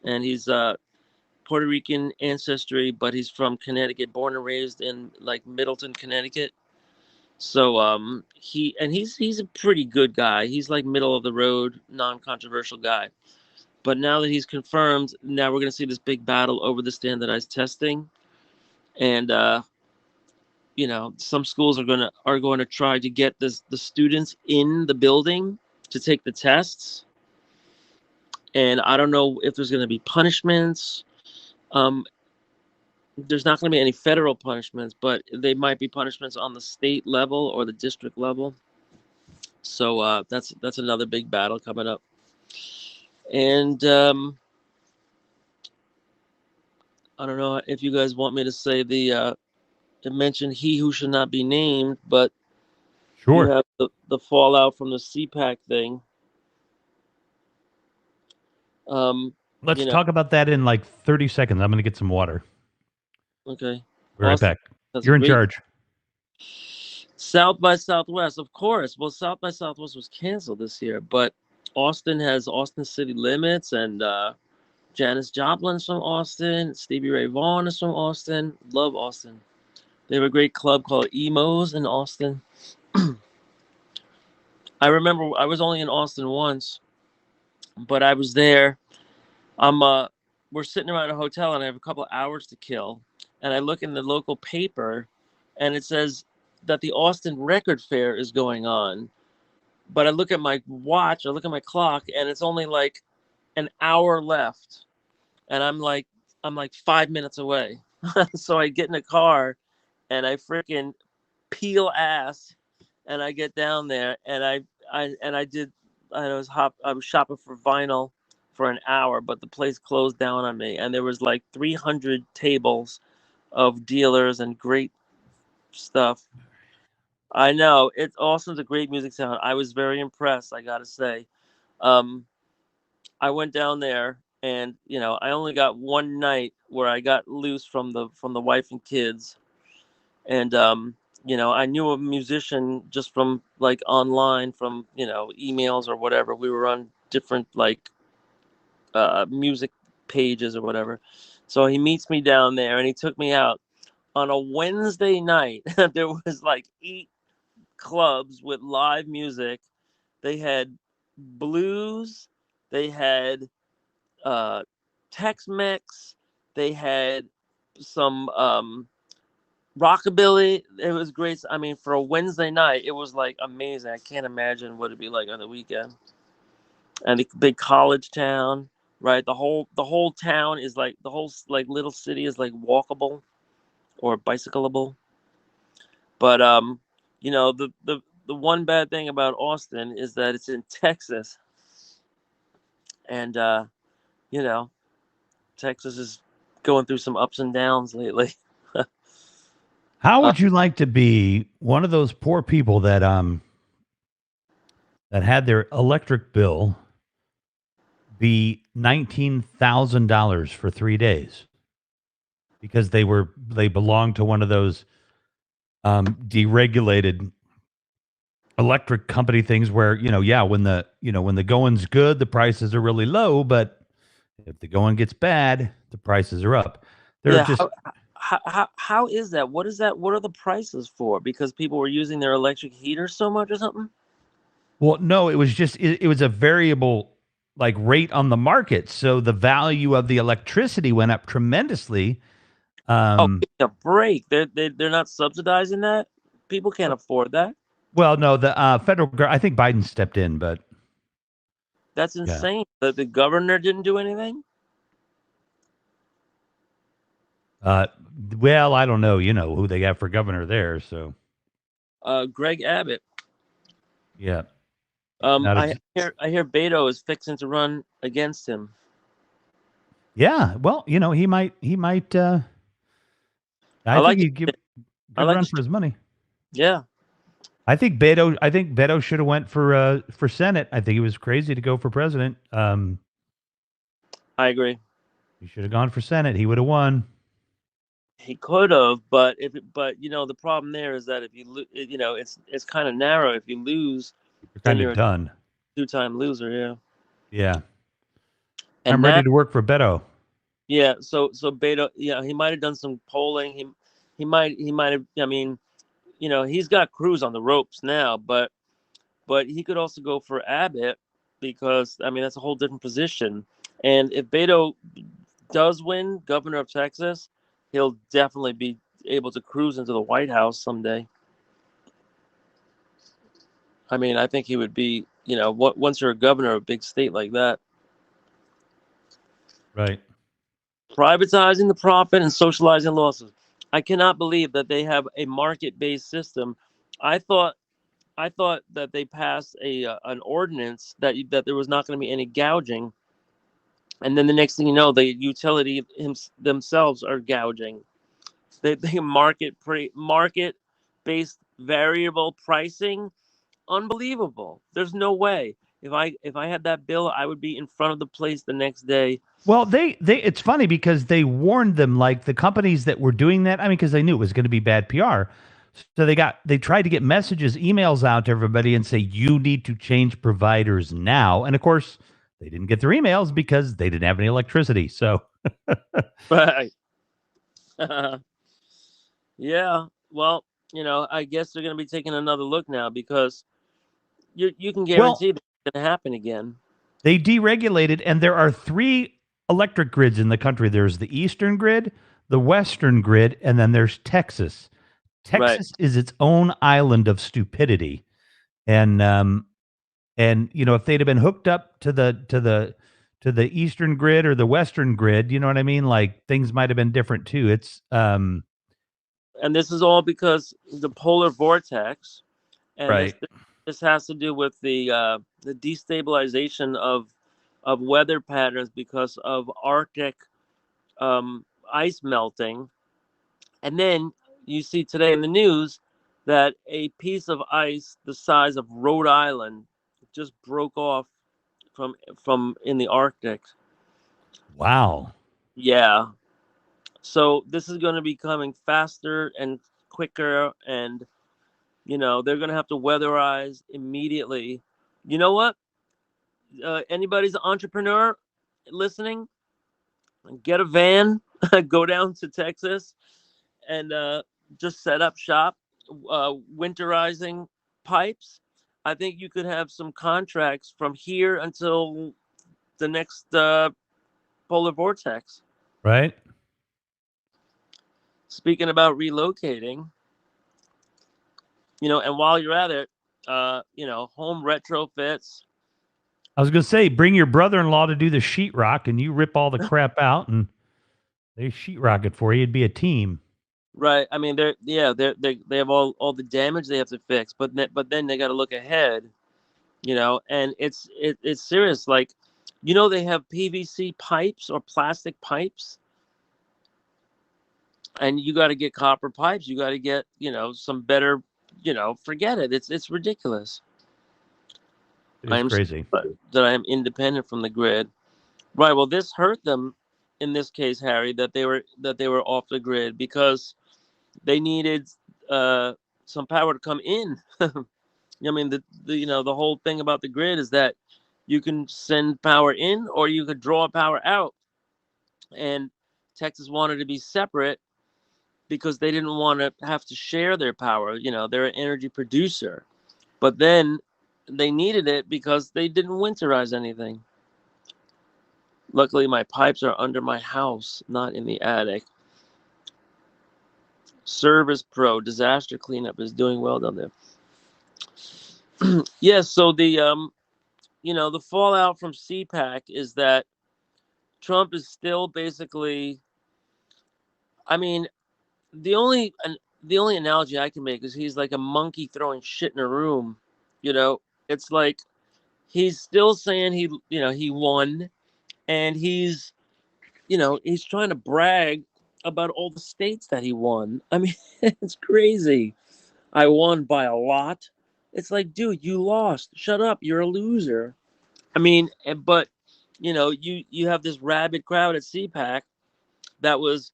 and he's Puerto Rican ancestry, but he's from Connecticut, born and raised in like Middleton, Connecticut. So he's a pretty good guy. He's like middle of the road, non-controversial guy. But now that he's confirmed, now we're going to see this big battle over the standardized testing, and some schools are going to try to get the students in the building to take the tests, and I don't know if there's going to be punishments. There's not going to be any federal punishments, but they might be punishments on the state level or the district level. So that's another big battle coming up. And I don't know if you guys want me to say to mention he who should not be named, but you sure. have the fallout from the CPAC thing. Let's talk about that in like 30 seconds. I'm going to get some water. Okay. Be right back. That's You're in great. charge. South by Southwest, of course. Well, South by Southwest was canceled this year, but Austin has Austin City Limits, and Janis Joplin's from Austin. Stevie Ray Vaughan is from Austin. Love Austin. They have a great club called Emos in Austin. I remember I was only in Austin once, but I was there. We're sitting around a hotel, and I have a couple of hours to kill. And I look in the local paper, and it says that the Austin Record Fair is going on. But I look at my watch, I look at my clock, and it's only like an hour left. And I'm like 5 minutes away. So I get in a car, and I freaking peel ass, and I get down there, and I was shopping for vinyl for an hour, but the place closed down on me, and there was like 300 tables of dealers and great stuff. I know it's Austin's a great music town. I was very impressed, I gotta say. um I went down there, and I only got one night where I got loose from the wife and kids. And I knew a musician just from like online, from emails or whatever. We were on different like music pages or whatever. So he meets me down there, and he took me out on a Wednesday night. There was like 8 clubs with live music. They had blues, they had Tex-Mex, they had some rockabilly. It was great. I mean, for a Wednesday night, it was like amazing. I can't imagine what it'd be like on the weekend. And the big college town, right? The whole town is like, the whole like little city is like walkable or bicycleable. But the the one bad thing about Austin is that it's in Texas, and you know, Texas is going through some ups and downs lately. How would you like to be one of those poor people that had their electric bill be $19,000 for 3 days because they belonged to one of those deregulated electric company things where, when the going's good, the prices are really low, but if the going gets bad, the prices are up. They're Yeah, just how is that? What is that? What are the prices for? Because people were using their electric heaters so much or something? Well, no, it was just it was a variable like rate on the market, so the value of the electricity went up tremendously. Oh, give me a break. They're not subsidizing that. People can't afford that. Well, no, the I think Biden stepped in, but That's yeah. insane. The governor didn't do anything. Well, I don't know. You know who they got for governor there, so Greg Abbott. yeah. I hear Beto is fixing to run against him. Yeah, well, he might. I think he'd give good run for his money. Yeah, I think Beto should have went for Senate. I think he was crazy to go for president. I agree. He should have gone for Senate. He would have won. He could have, but the problem there is that if you it's kind of narrow. If you lose, You're kind of done. Two-time loser. Yeah. Yeah. And I'm ready to work for Beto. Yeah. So Beto, he might have done some polling. He might have. I mean, he's got Cruz on the ropes now, but he could also go for Abbott because that's a whole different position. And if Beto does win governor of Texas, he'll definitely be able to cruise into the White House someday. I think he would be, once you're a governor of a big state like that. Right. Privatizing the profit and socializing losses. I cannot believe that they have a market-based system. I thought that they passed an ordinance that there was not going to be any gouging, and then the next thing you know, the utility themselves are gouging. They market-based variable pricing, unbelievable. There's no way. If I had that bill, I would be in front of the place the next day. Well, it's funny because they warned them, like the companies that were doing that. Because they knew it was going to be bad PR. So they tried to get emails out to everybody and say, you need to change providers now. And of course, they didn't get their emails because they didn't have any electricity. So, right. Yeah. Well, I guess they're going to be taking another look now because you can guarantee that it's going to happen again. They deregulated, and there are 3 electric grids in the country. There's the Eastern grid, the Western grid, and then there's Texas. Texas is its own island of stupidity, and if they'd have been hooked up to the Eastern grid or the Western grid, you know what I mean? Like things might have been different too. It's and this is all because the polar vortex, and right. This has to do with the destabilization of weather patterns because of Arctic ice melting, and then you see today in the news that a piece of ice the size of Rhode Island just broke off from in the Arctic. Wow. Yeah. So this is going to be coming faster and quicker, and they're going to have to weatherize immediately. You know what? Anybody's an entrepreneur listening, get a van, go down to Texas, and just set up shop, winterizing pipes. I think you could have some contracts from here until the next polar vortex. Right. Speaking about relocating, and while you're at it, home retrofits. I was going to say, bring your brother-in-law to do the sheetrock, and you rip all the crap out, and they sheetrock it for you. It'd be a team. Right. I mean, they have all the damage they have to fix, but then they got to look ahead, and it's serious. Like, they have PVC pipes or plastic pipes, and you got to get copper pipes. You got to get some better. Forget it. It's ridiculous. It I is am crazy. that I am independent from the grid. Right. Well, this hurt them in this case, Harry, that they were off the grid because they needed some power to come in. I mean, the whole thing about the grid is that you can send power in or you could draw power out. And Texas wanted to be separate because they didn't want to have to share their power. They're an energy producer, but then they needed it because they didn't winterize anything. Luckily, my pipes are under my house, not in the attic. Service Pro disaster cleanup is doing well down there. Yes, so the fallout from CPAC is that Trump is still basically. I mean, the only analogy I can make is he's like a monkey throwing shit in a room. It's like he's still saying he won, and he's trying to brag about all the states that he won. I mean, it's crazy. I won by a lot. It's like, dude, you lost. Shut up. You're a loser. I mean, but you have this rabid crowd at CPAC that was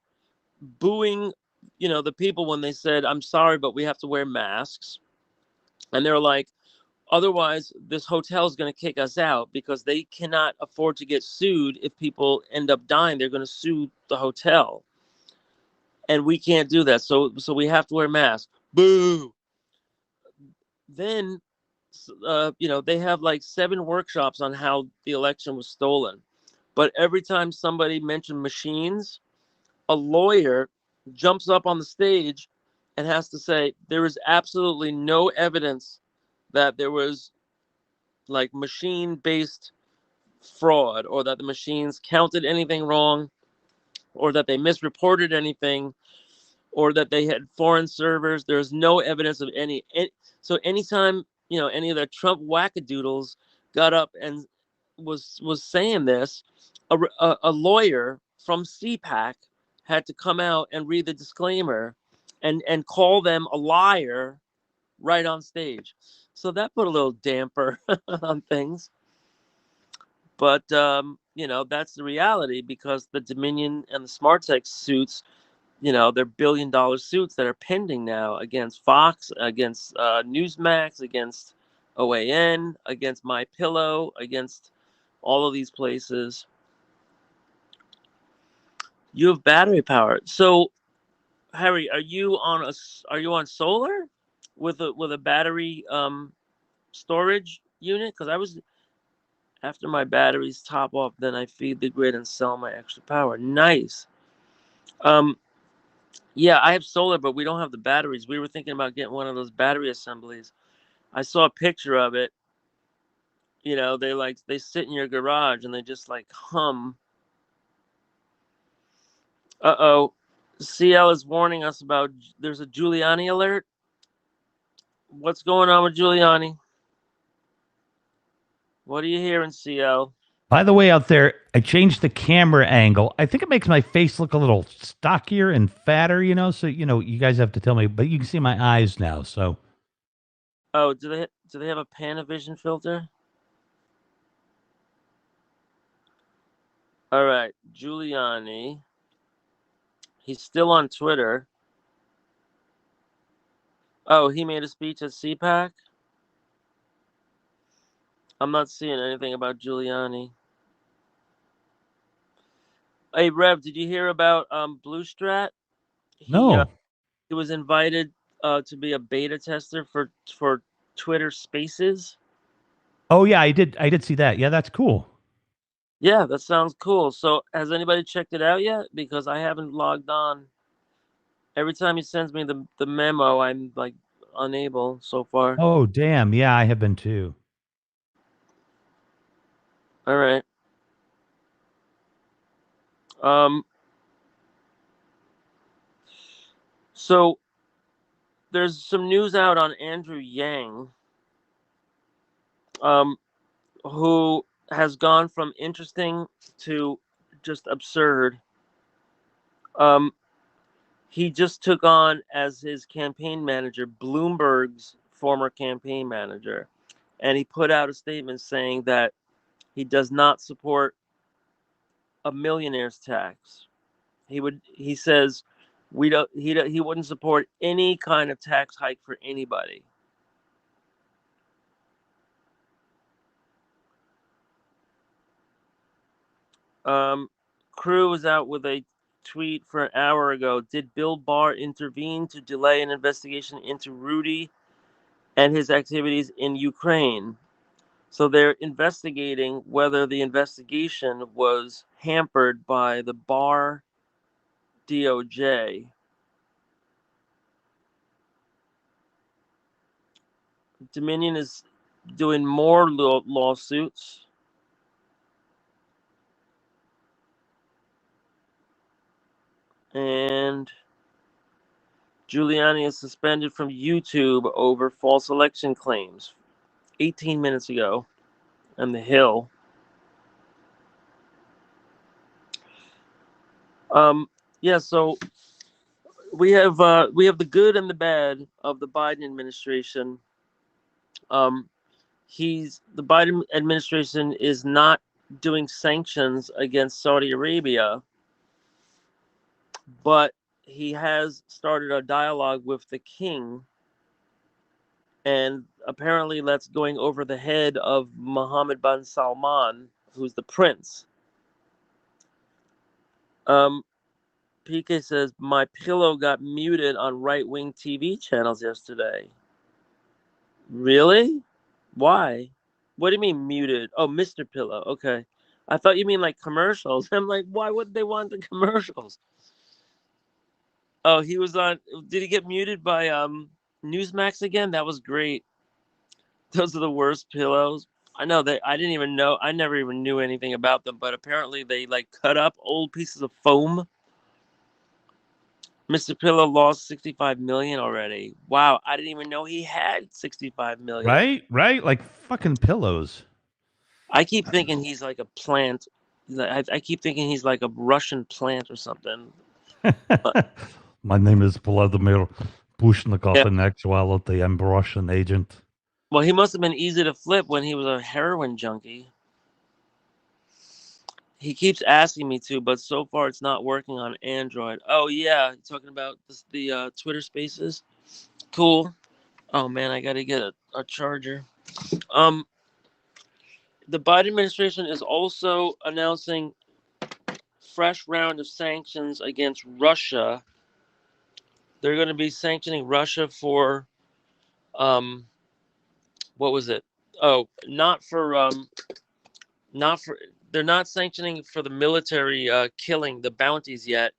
booing, the people when they said, "I'm sorry, but we have to wear masks," and they're like, "Otherwise, this hotel is going to kick us out because they cannot afford to get sued if people end up dying. They're going to sue the hotel, and we can't do that. So we have to wear masks." Boo. Then, they have like 7 workshops on how the election was stolen. But every time somebody mentioned machines, a lawyer jumps up on the stage and has to say there is absolutely no evidence that there was like machine-based fraud, or that the machines counted anything wrong, or that they misreported anything, or that they had foreign servers. There's no evidence of any. So anytime any of the Trump wackadoodles got up and was saying this, a lawyer from CPAC had to come out and read the disclaimer and call them a liar right on stage. So that put a little damper on things. But that's the reality, because the Dominion and the SmartTech suits, they're $billion suits that are pending now against Fox, against Newsmax, against OAN, against My Pillow, against all of these places. You have battery power. So, Harry, are you on solar with a battery storage unit? Because I was, after my batteries top off, then I feed the grid and sell my extra power. Nice. Yeah, I have solar, but we don't have the batteries. We were thinking about getting one of those battery assemblies. I saw a picture of it. They sit in your garage and they just like hum. Uh-oh. CL is warning us about there's a Giuliani alert. What's going on with Giuliani? What are you hearing, CL? By the way, out there, I changed the camera angle. I think it makes my face look a little stockier and fatter, So, you guys have to tell me, but you can see my eyes now. So, Oh, do they have a Panavision filter? All right, Giuliani. He's still on Twitter. Oh, he made a speech at CPAC? I'm not seeing anything about Giuliani. Hey, Rev, did you hear about Blue Strat? no. He was invited to be a beta tester for Twitter Spaces. Oh yeah, I did see that. Yeah, that's cool. Yeah, that sounds cool. So, has anybody checked it out yet? Because I haven't logged on. Every time he sends me the memo, I'm like unable so far. Oh, damn. Yeah, I have been too. All right. Um. So there's some news out on Andrew Yang, who has gone from interesting to just absurd. He just took on as his campaign manager Bloomberg's former campaign manager, and he put out a statement saying that he does not support a millionaire's tax. He says he wouldn't support any kind of tax hike for anybody. Crew was out with a tweet for an hour ago. Did Bill Barr intervene to delay an investigation into Rudy and his activities in Ukraine? So they're investigating whether the investigation was hampered by the Barr DOJ. Dominion is doing more lawsuits. And Giuliani is suspended from YouTube over false election claims 18 minutes ago on the Hill. So we have the good and the bad of the Biden administration. The Biden administration is not doing sanctions against Saudi Arabia, but he has started a dialogue with the king, and apparently that's going over the head of Mohammed bin Salman, who's the prince. PK says, my pillow got muted on right-wing TV channels yesterday. Really? Why? What do you mean muted? Oh, Mr. Pillow. Okay. I thought you mean like commercials. I'm like, why would they want the commercials? Oh, he was on. Did he get muted by Newsmax again? That was great. Those are the worst pillows. I know that I didn't even know. I never even knew anything about them, but apparently they like cut up old pieces of foam. Mr. Pillow lost 65 million already. Wow, I didn't even know he had 65 million. Right, like fucking pillows. I keep thinking he's like a plant. I keep thinking he's like a Russian plant or something. My name is Vladimir Pushnikov, Yeah. in actuality, I'm Russian agent. Well, he must have been easy to flip when he was a heroin junkie. He keeps asking me to, but so far it's not working on Android. Oh yeah, talking about the Twitter Spaces. Cool. Oh man, I gotta get a charger. The Biden administration is also announcing fresh round of sanctions against Russia. They're going to be sanctioning Russia for, what was it? Oh, they're not sanctioning for the military killing, the bounties yet.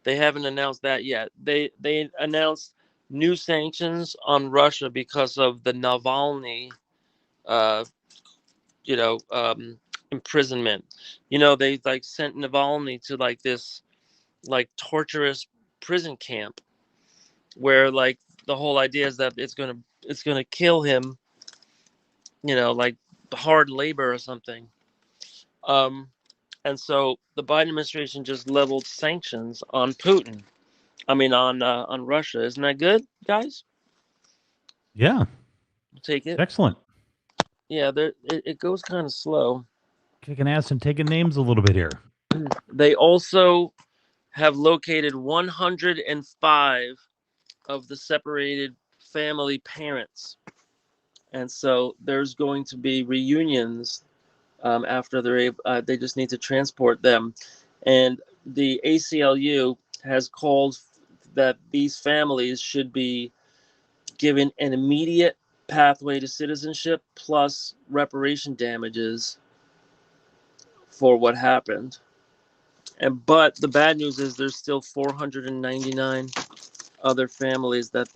They haven't announced that yet. They announced new sanctions on Russia because of the Navalny, imprisonment. They like sent Navalny to like this like torturous prison camp where like the whole idea is that it's gonna kill him, like hard labor or something. And so the Biden administration just leveled sanctions on Putin. I mean on Russia. Isn't that good, guys? Yeah, Take it. excellent. Yeah, it goes kind of slow. Kicking ass and taking names a little bit here. They also have located 105 of the separated family parents. And so there's going to be reunions after they just need to transport them. And the ACLU has called that these families should be given an immediate pathway to citizenship plus reparation damages for what happened. But the bad news is there's still 499 other families that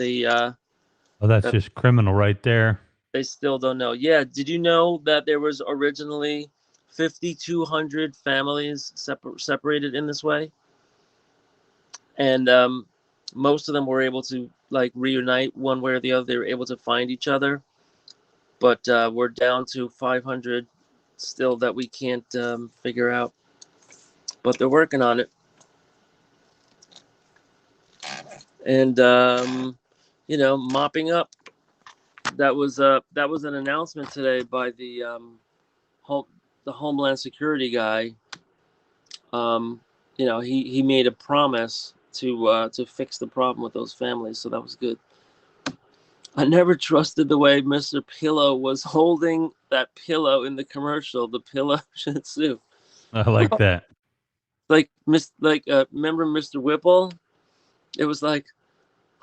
That's just criminal right there. They still don't know. Yeah, did you know that there was originally 5,200 families separated in this way? And most of them were able to like reunite one way or the other. They were able to find each other, but we're down to 500 still that we can't figure out. But they're working on it, and mopping up. That was an announcement today by the Homeland Security guy. He made a promise to fix the problem with those families, so that was good. I never trusted the way Mr. Pillow was holding that pillow in the commercial, the pillow Shih Tzu. I like that. Remember Mr. Whipple? It was like,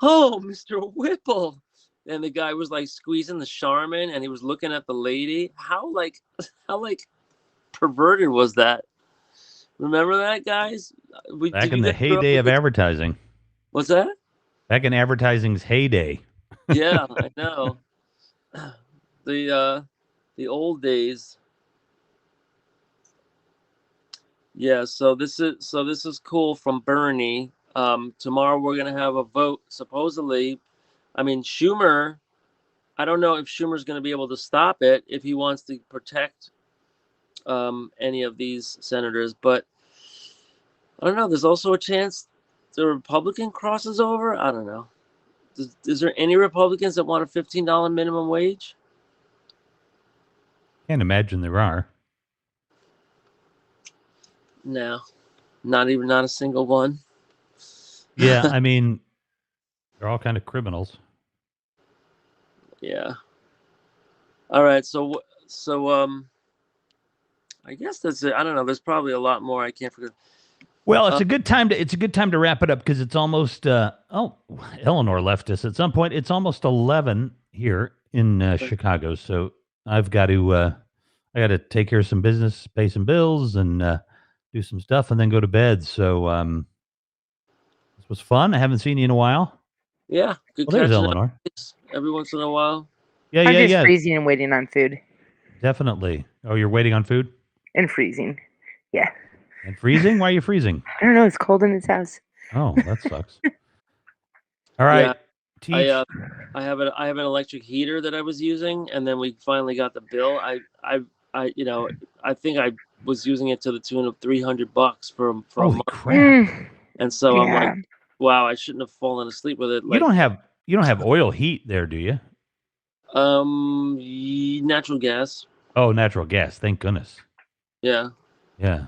oh, Mr. Whipple. And the guy was like squeezing the Charmin and he was looking at the lady. How perverted was that? Remember that, guys? Back in the heyday of advertising. What's that? Back in advertising's heyday. Yeah, I know. The old days. Yeah, so this is cool from Bernie. Tomorrow we're gonna have a vote. Supposedly, I mean Schumer. I don't know if Schumer's gonna be able to stop it if he wants to protect any of these senators, but I don't know. There's also a chance the Republican crosses over. I don't know. Is there any Republicans that want a $15 minimum wage? Can't imagine there are. No, not a single one. Yeah, I mean, they're all kind of criminals. Yeah. All right, so I guess that's it. I don't know. There's probably a lot more I can't forget. Well, it's a good time to wrap it up because it's almost Eleanor left us at some point. It's almost 11 here in Chicago, so I've got to take care of some business, pay some bills, and do some stuff, and then go to bed. So this was fun. I haven't seen you in a while. Yeah, good. Well, there's Eleanor. Every once in a while. Yeah, I'm just freezing and waiting on food. Definitely. Oh, you're waiting on food? And freezing. Yeah. And freezing? Why are you freezing? I don't know. It's cold in this house. Oh, that sucks. All right. Yeah, I have an electric heater that I was using, and then we finally got the bill. I think I was using it to the tune of $300 for a month. Crap. And so I'm like, wow, I shouldn't have fallen asleep with it. You don't have oil heat there, do you? Natural gas. Oh, natural gas. Thank goodness. Yeah. Yeah.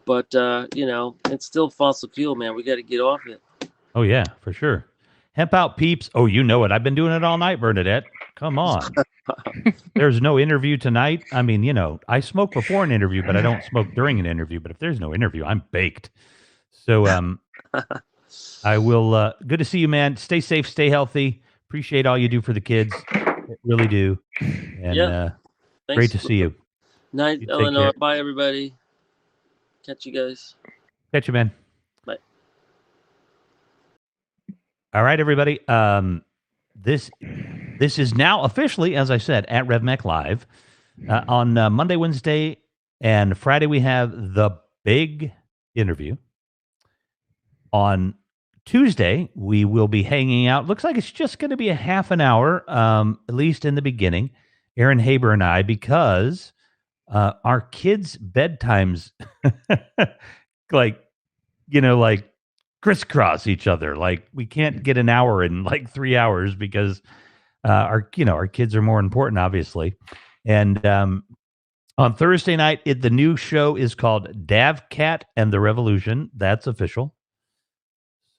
But it's still fossil fuel, man. We got to get off it. Oh yeah, for sure. Hemp out, peeps. Oh, you know it. I've been doing it all night, Bernadette. Come on. There's no interview tonight. I mean, I smoke before an interview, but I don't smoke during an interview. But if there's no interview, I'm baked. So I will. Good to see you, man. Stay safe, stay healthy. Appreciate all you do for the kids. Really do. And great to see you. Night, Eleanor. Bye, everybody. Catch you guys. Catch you, man. Bye. All right, everybody. This is now officially, as I said, at RevMech Live. On Monday, Wednesday, and Friday, we have the big interview. On Tuesday, we will be hanging out. Looks like it's just going to be a half an hour, at least in the beginning. Aaron Haber and I, because our kids' bedtimes like crisscross each other. Like we can't get an hour in like 3 hours because our kids are more important, obviously. And on Thursday night, the new show is called Davcat and the Revolution. That's official.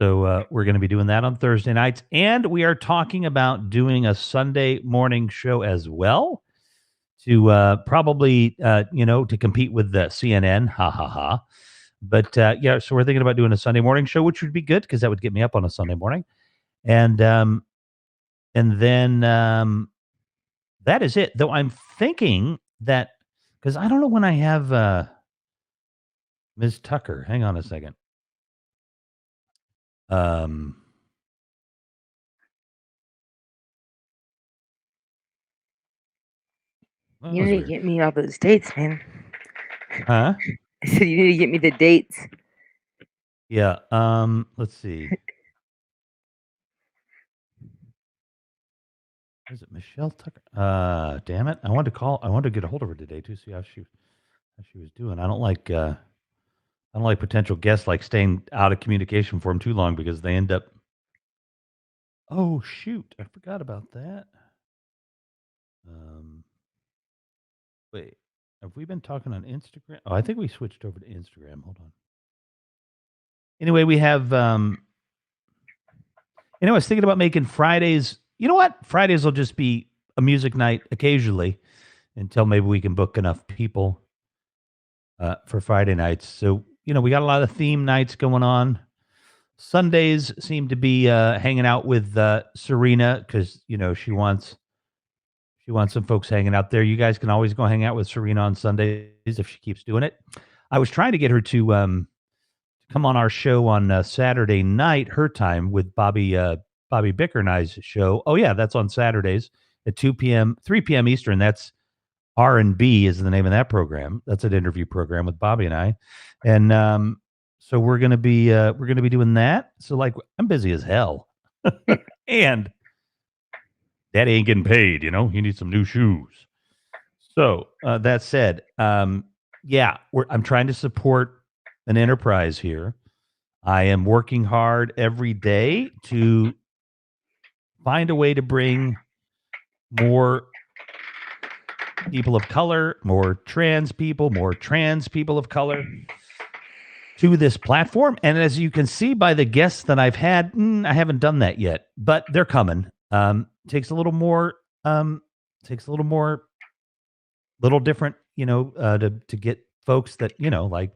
So we're going to be doing that on Thursday nights. And we are talking about doing a Sunday morning show as well to probably, to compete with the CNN. Ha, ha, ha. But so we're thinking about doing a Sunday morning show, which would be good because that would get me up on a Sunday morning. And then that is it. Though I'm thinking that, because I don't know when I have Ms. Tucker. Hang on a second. You need to get me all those dates, man. Huh? I said you need to get me the dates. Yeah. Let's see. Is it Michelle Tucker? Damn it! I wanted to get a hold of her today too, see how she was doing. I don't like potential guests like staying out of communication for them too long because they end up. Oh shoot! I forgot about that. Wait, have we been talking on Instagram? Oh, I think we switched over to Instagram. Hold on. Anyway, we have. I was thinking about making Fridays. You know what? Fridays will just be a music night occasionally until maybe we can book enough people for Friday nights. So, we got a lot of theme nights going on. Sundays seem to be hanging out with Serena because, she wants some folks hanging out there. You guys can always go hang out with Serena on Sundays if she keeps doing it. I was trying to get her to come on our show on Saturday night, her time, with Bobby Bicker and I's show. Oh yeah, that's on Saturdays at 2 p.m., 3 p.m. Eastern. That's R&B is the name of that program. That's an interview program with Bobby and I, and so we're gonna be doing that. So like, I'm busy as hell, and Daddy ain't getting paid. He needs some new shoes. So that said, yeah, I'm trying to support an enterprise here. I am working hard every day to find a way to bring more people of color, more trans people of color to this platform. And as you can see by the guests that I've had, I haven't done that yet, but they're coming. Takes a little more, little different, to get folks that, like,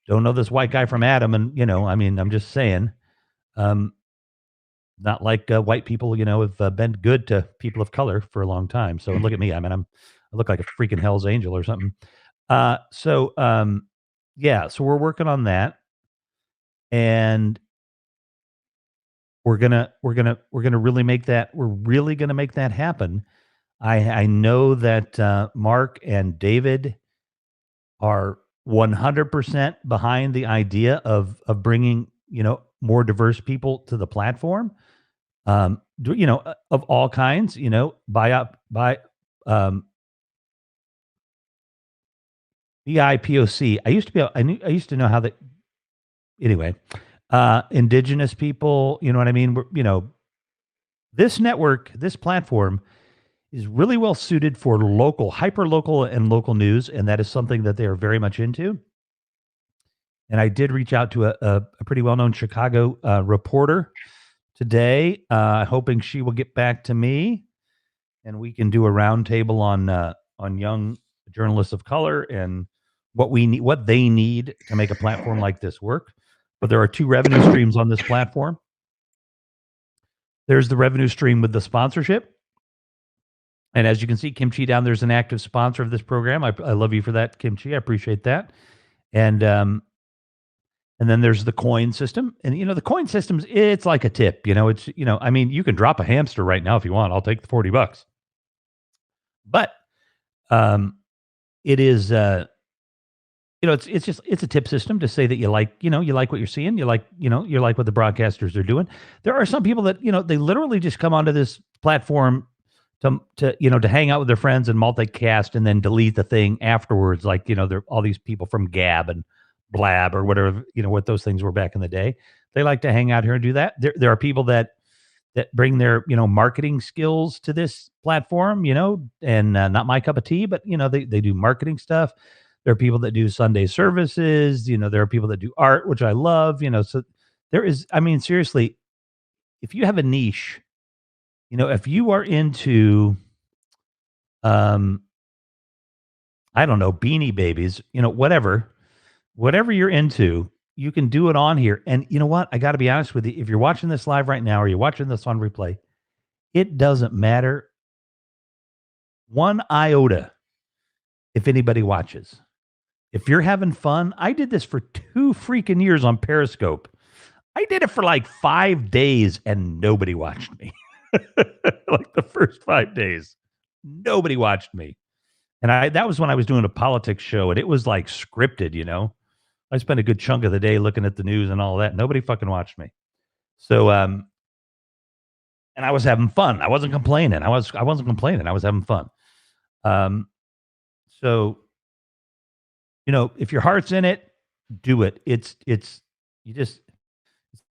don't know this white guy from Adam. And, I'm just saying, not like white people, have been good to people of color for a long time. So look at me. I look like a freaking Hell's Angel or something. Yeah, so we're working on that, and we're gonna really make that. We're really gonna make that happen. I know that Mark and David are 100% behind the idea of bringing more diverse people to the platform. Of all kinds. By BIPOC. I used to know how that. Anyway, indigenous people. You know what I mean? This network, this platform, is really well suited for local, hyper local, and local news, and that is something that they are very much into. And I did reach out to a pretty well known Chicago reporter today, hoping she will get back to me, and we can do a roundtable on young journalists of color and what they need to make a platform like this work. But there are two revenue streams on this platform. There's the revenue stream with the sponsorship. And as you can see, Kimchi down there's an active sponsor of this program. I love you for that, Kimchi. I appreciate that. And then there's the coin system. And, the coin system's, it's like a tip, it's, you can drop a hamster right now if you want. I'll take the $40. But it is, it's a tip system to say that you like what you're seeing. You like what the broadcasters are doing. There are some people that, they literally just come onto this platform to hang out with their friends and multicast and then delete the thing afterwards. Like, there are all these people from Gab and Blab or whatever, what those things were back in the day. They like to hang out here and do that. There are people that bring their, marketing skills to this platform, and not my cup of tea, but, they do marketing stuff. There are people that do Sunday services, there are people that do art, which I love, so there is, seriously, if you have a niche, if you are into, I don't know, Beanie Babies, whatever you're into, you can do it on here. And you know what? I got to be honest with you. If you're watching this live right now, or you're watching this on replay, it doesn't matter one iota if anybody watches. If you're having fun, I did this for 2 freaking years on Periscope. I did it for like 5 days and nobody watched me. Like the first 5 days, nobody watched me. And that was when I was doing a politics show, and it was like scripted, I spent a good chunk of the day looking at the news and all that. Nobody fucking watched me. So and I was having fun. I wasn't complaining. I wasn't complaining. I was having fun. So, if your heart's in it, do it. It's a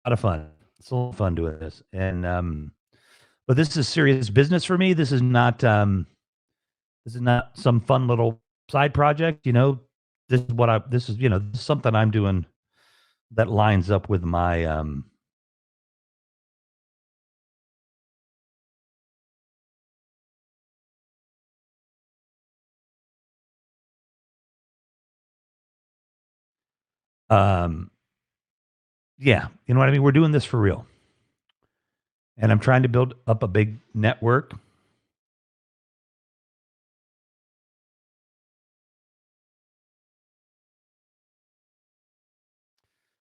lot of fun. It's a lot of fun doing this. And but this is serious business for me. This is not some fun little side project. This is something I'm doing that lines up with my yeah, you know what I mean? We're doing this for real. And I'm trying to build up a big network.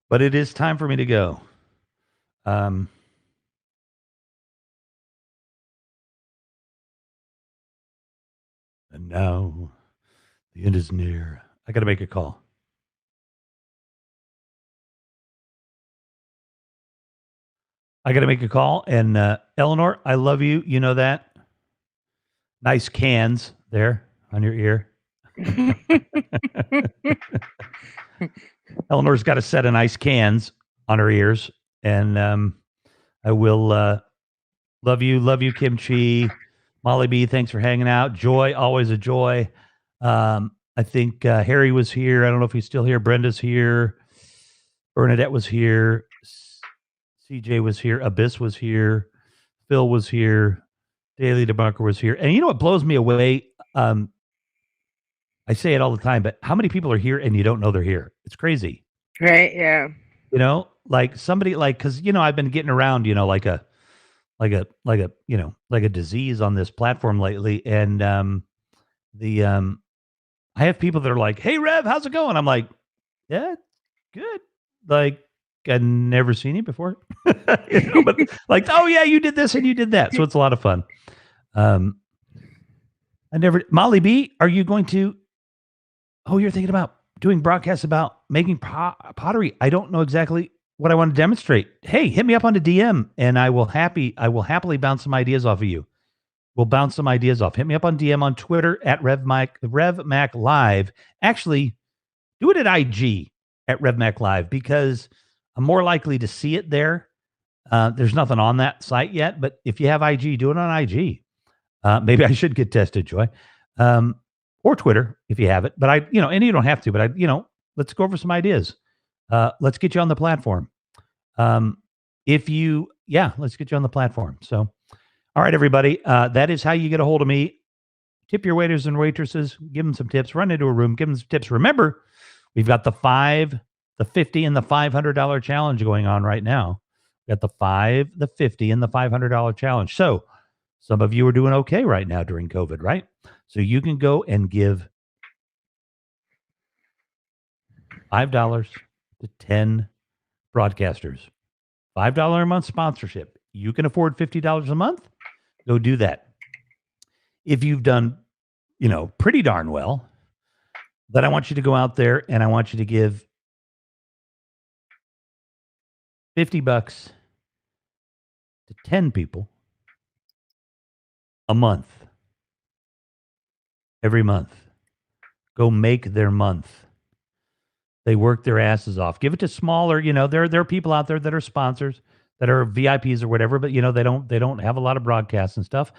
But it is time for me to go. And now the end is near. I got to make a call. And Eleanor, I love you. You know that. Nice cans there on your ear. Eleanor's got a set of nice cans on her ears. And I will love you, Kimchi. Molly B, thanks for hanging out. Joy, always a joy. I think Harry was here. I don't know if he's still here. Brenda's here. Bernadette was here. CJ was here. Abyss was here. Phil was here. Daily Debunker was here. And you know what blows me away? I say it all the time, but how many people are here and you don't know they're here? It's crazy. Right, yeah. Like somebody because I've been getting around, like a disease on this platform lately. And I have people that are like, "Hey Rev, how's it going?" I'm like, "Yeah, good." Like I'd never seen you before. But like, "Oh yeah, you did this and you did that." So it's a lot of fun. Molly B, are you going to you're thinking about doing broadcasts about making pottery. I don't know exactly what I want to demonstrate. Hey, hit me up on the DM and I will happily bounce some ideas off of you. We'll bounce some ideas off. Hit me up on DM on Twitter at RevMac Live. Actually, do it at IG at RevMac Live because I'm more likely to see it there. There's nothing on that site yet, but if you have IG, do it on IG. Maybe I should get tested, Joy. Or Twitter if you have it, but and you don't have to, but let's go over some ideas. Let's get you on the platform. Let's get you on the platform. So, all right, everybody, that is how you get a hold of me. Tip your waiters and waitresses, give them some tips, run into a room, give them some tips. Remember, we've got the $5, the $50, and the $500 challenge going on right now. We've got the $5, the $50, and the $500 challenge. So some of you are doing okay right now during COVID, right? So you can go and give $5 to 10 broadcasters. $5 a month sponsorship. You can afford $50 a month. Go do that. If you've done, pretty darn well, then I want you to go out there and I want you to give $50 to 10 people a month. Every month. Go make their month. They work their asses off. Give it to smaller, there are people out there that are sponsors, that are VIPs or whatever, but they don't have a lot of broadcasts and stuff.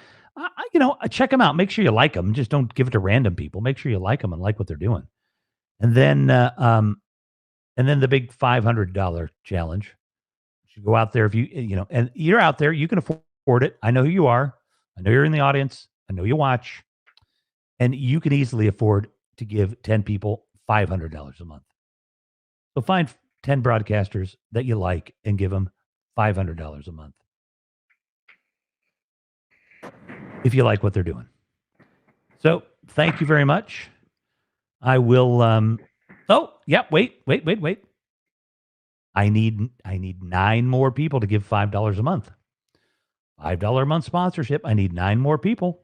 Check them out. Make sure you like them. Just don't give it to random people. Make sure you like them and like what they're doing. And then the big $500 challenge. You go out there if and you're out there, you can afford it. I know who you are. I know you're in the audience. I know you watch. And you can easily afford to give 10 people $500 a month. So find 10 broadcasters that you like and give them $500 a month. If you like what they're doing. So thank you very much. I will, wait. I need 9 more people to give $5 a month. $5 a month sponsorship. I need 9 more people.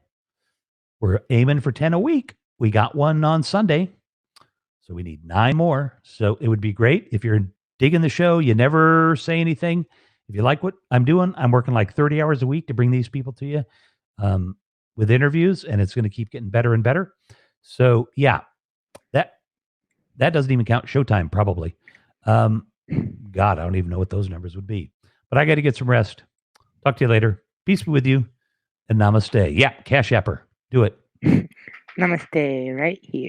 We're aiming for 10 a week. We got one on Sunday. So we need 9 more. So it would be great if you're digging the show, you never say anything, If you like what I'm doing, I'm working like 30 hours a week to bring these people to you with interviews, and it's going to keep getting better and better. So yeah, that doesn't even count Showtime probably. God, I don't even know what those numbers would be. But I got to get some rest. Talk to you later. Peace be with you, and namaste. Yeah, Cash Apper. Do it. Namaste right here.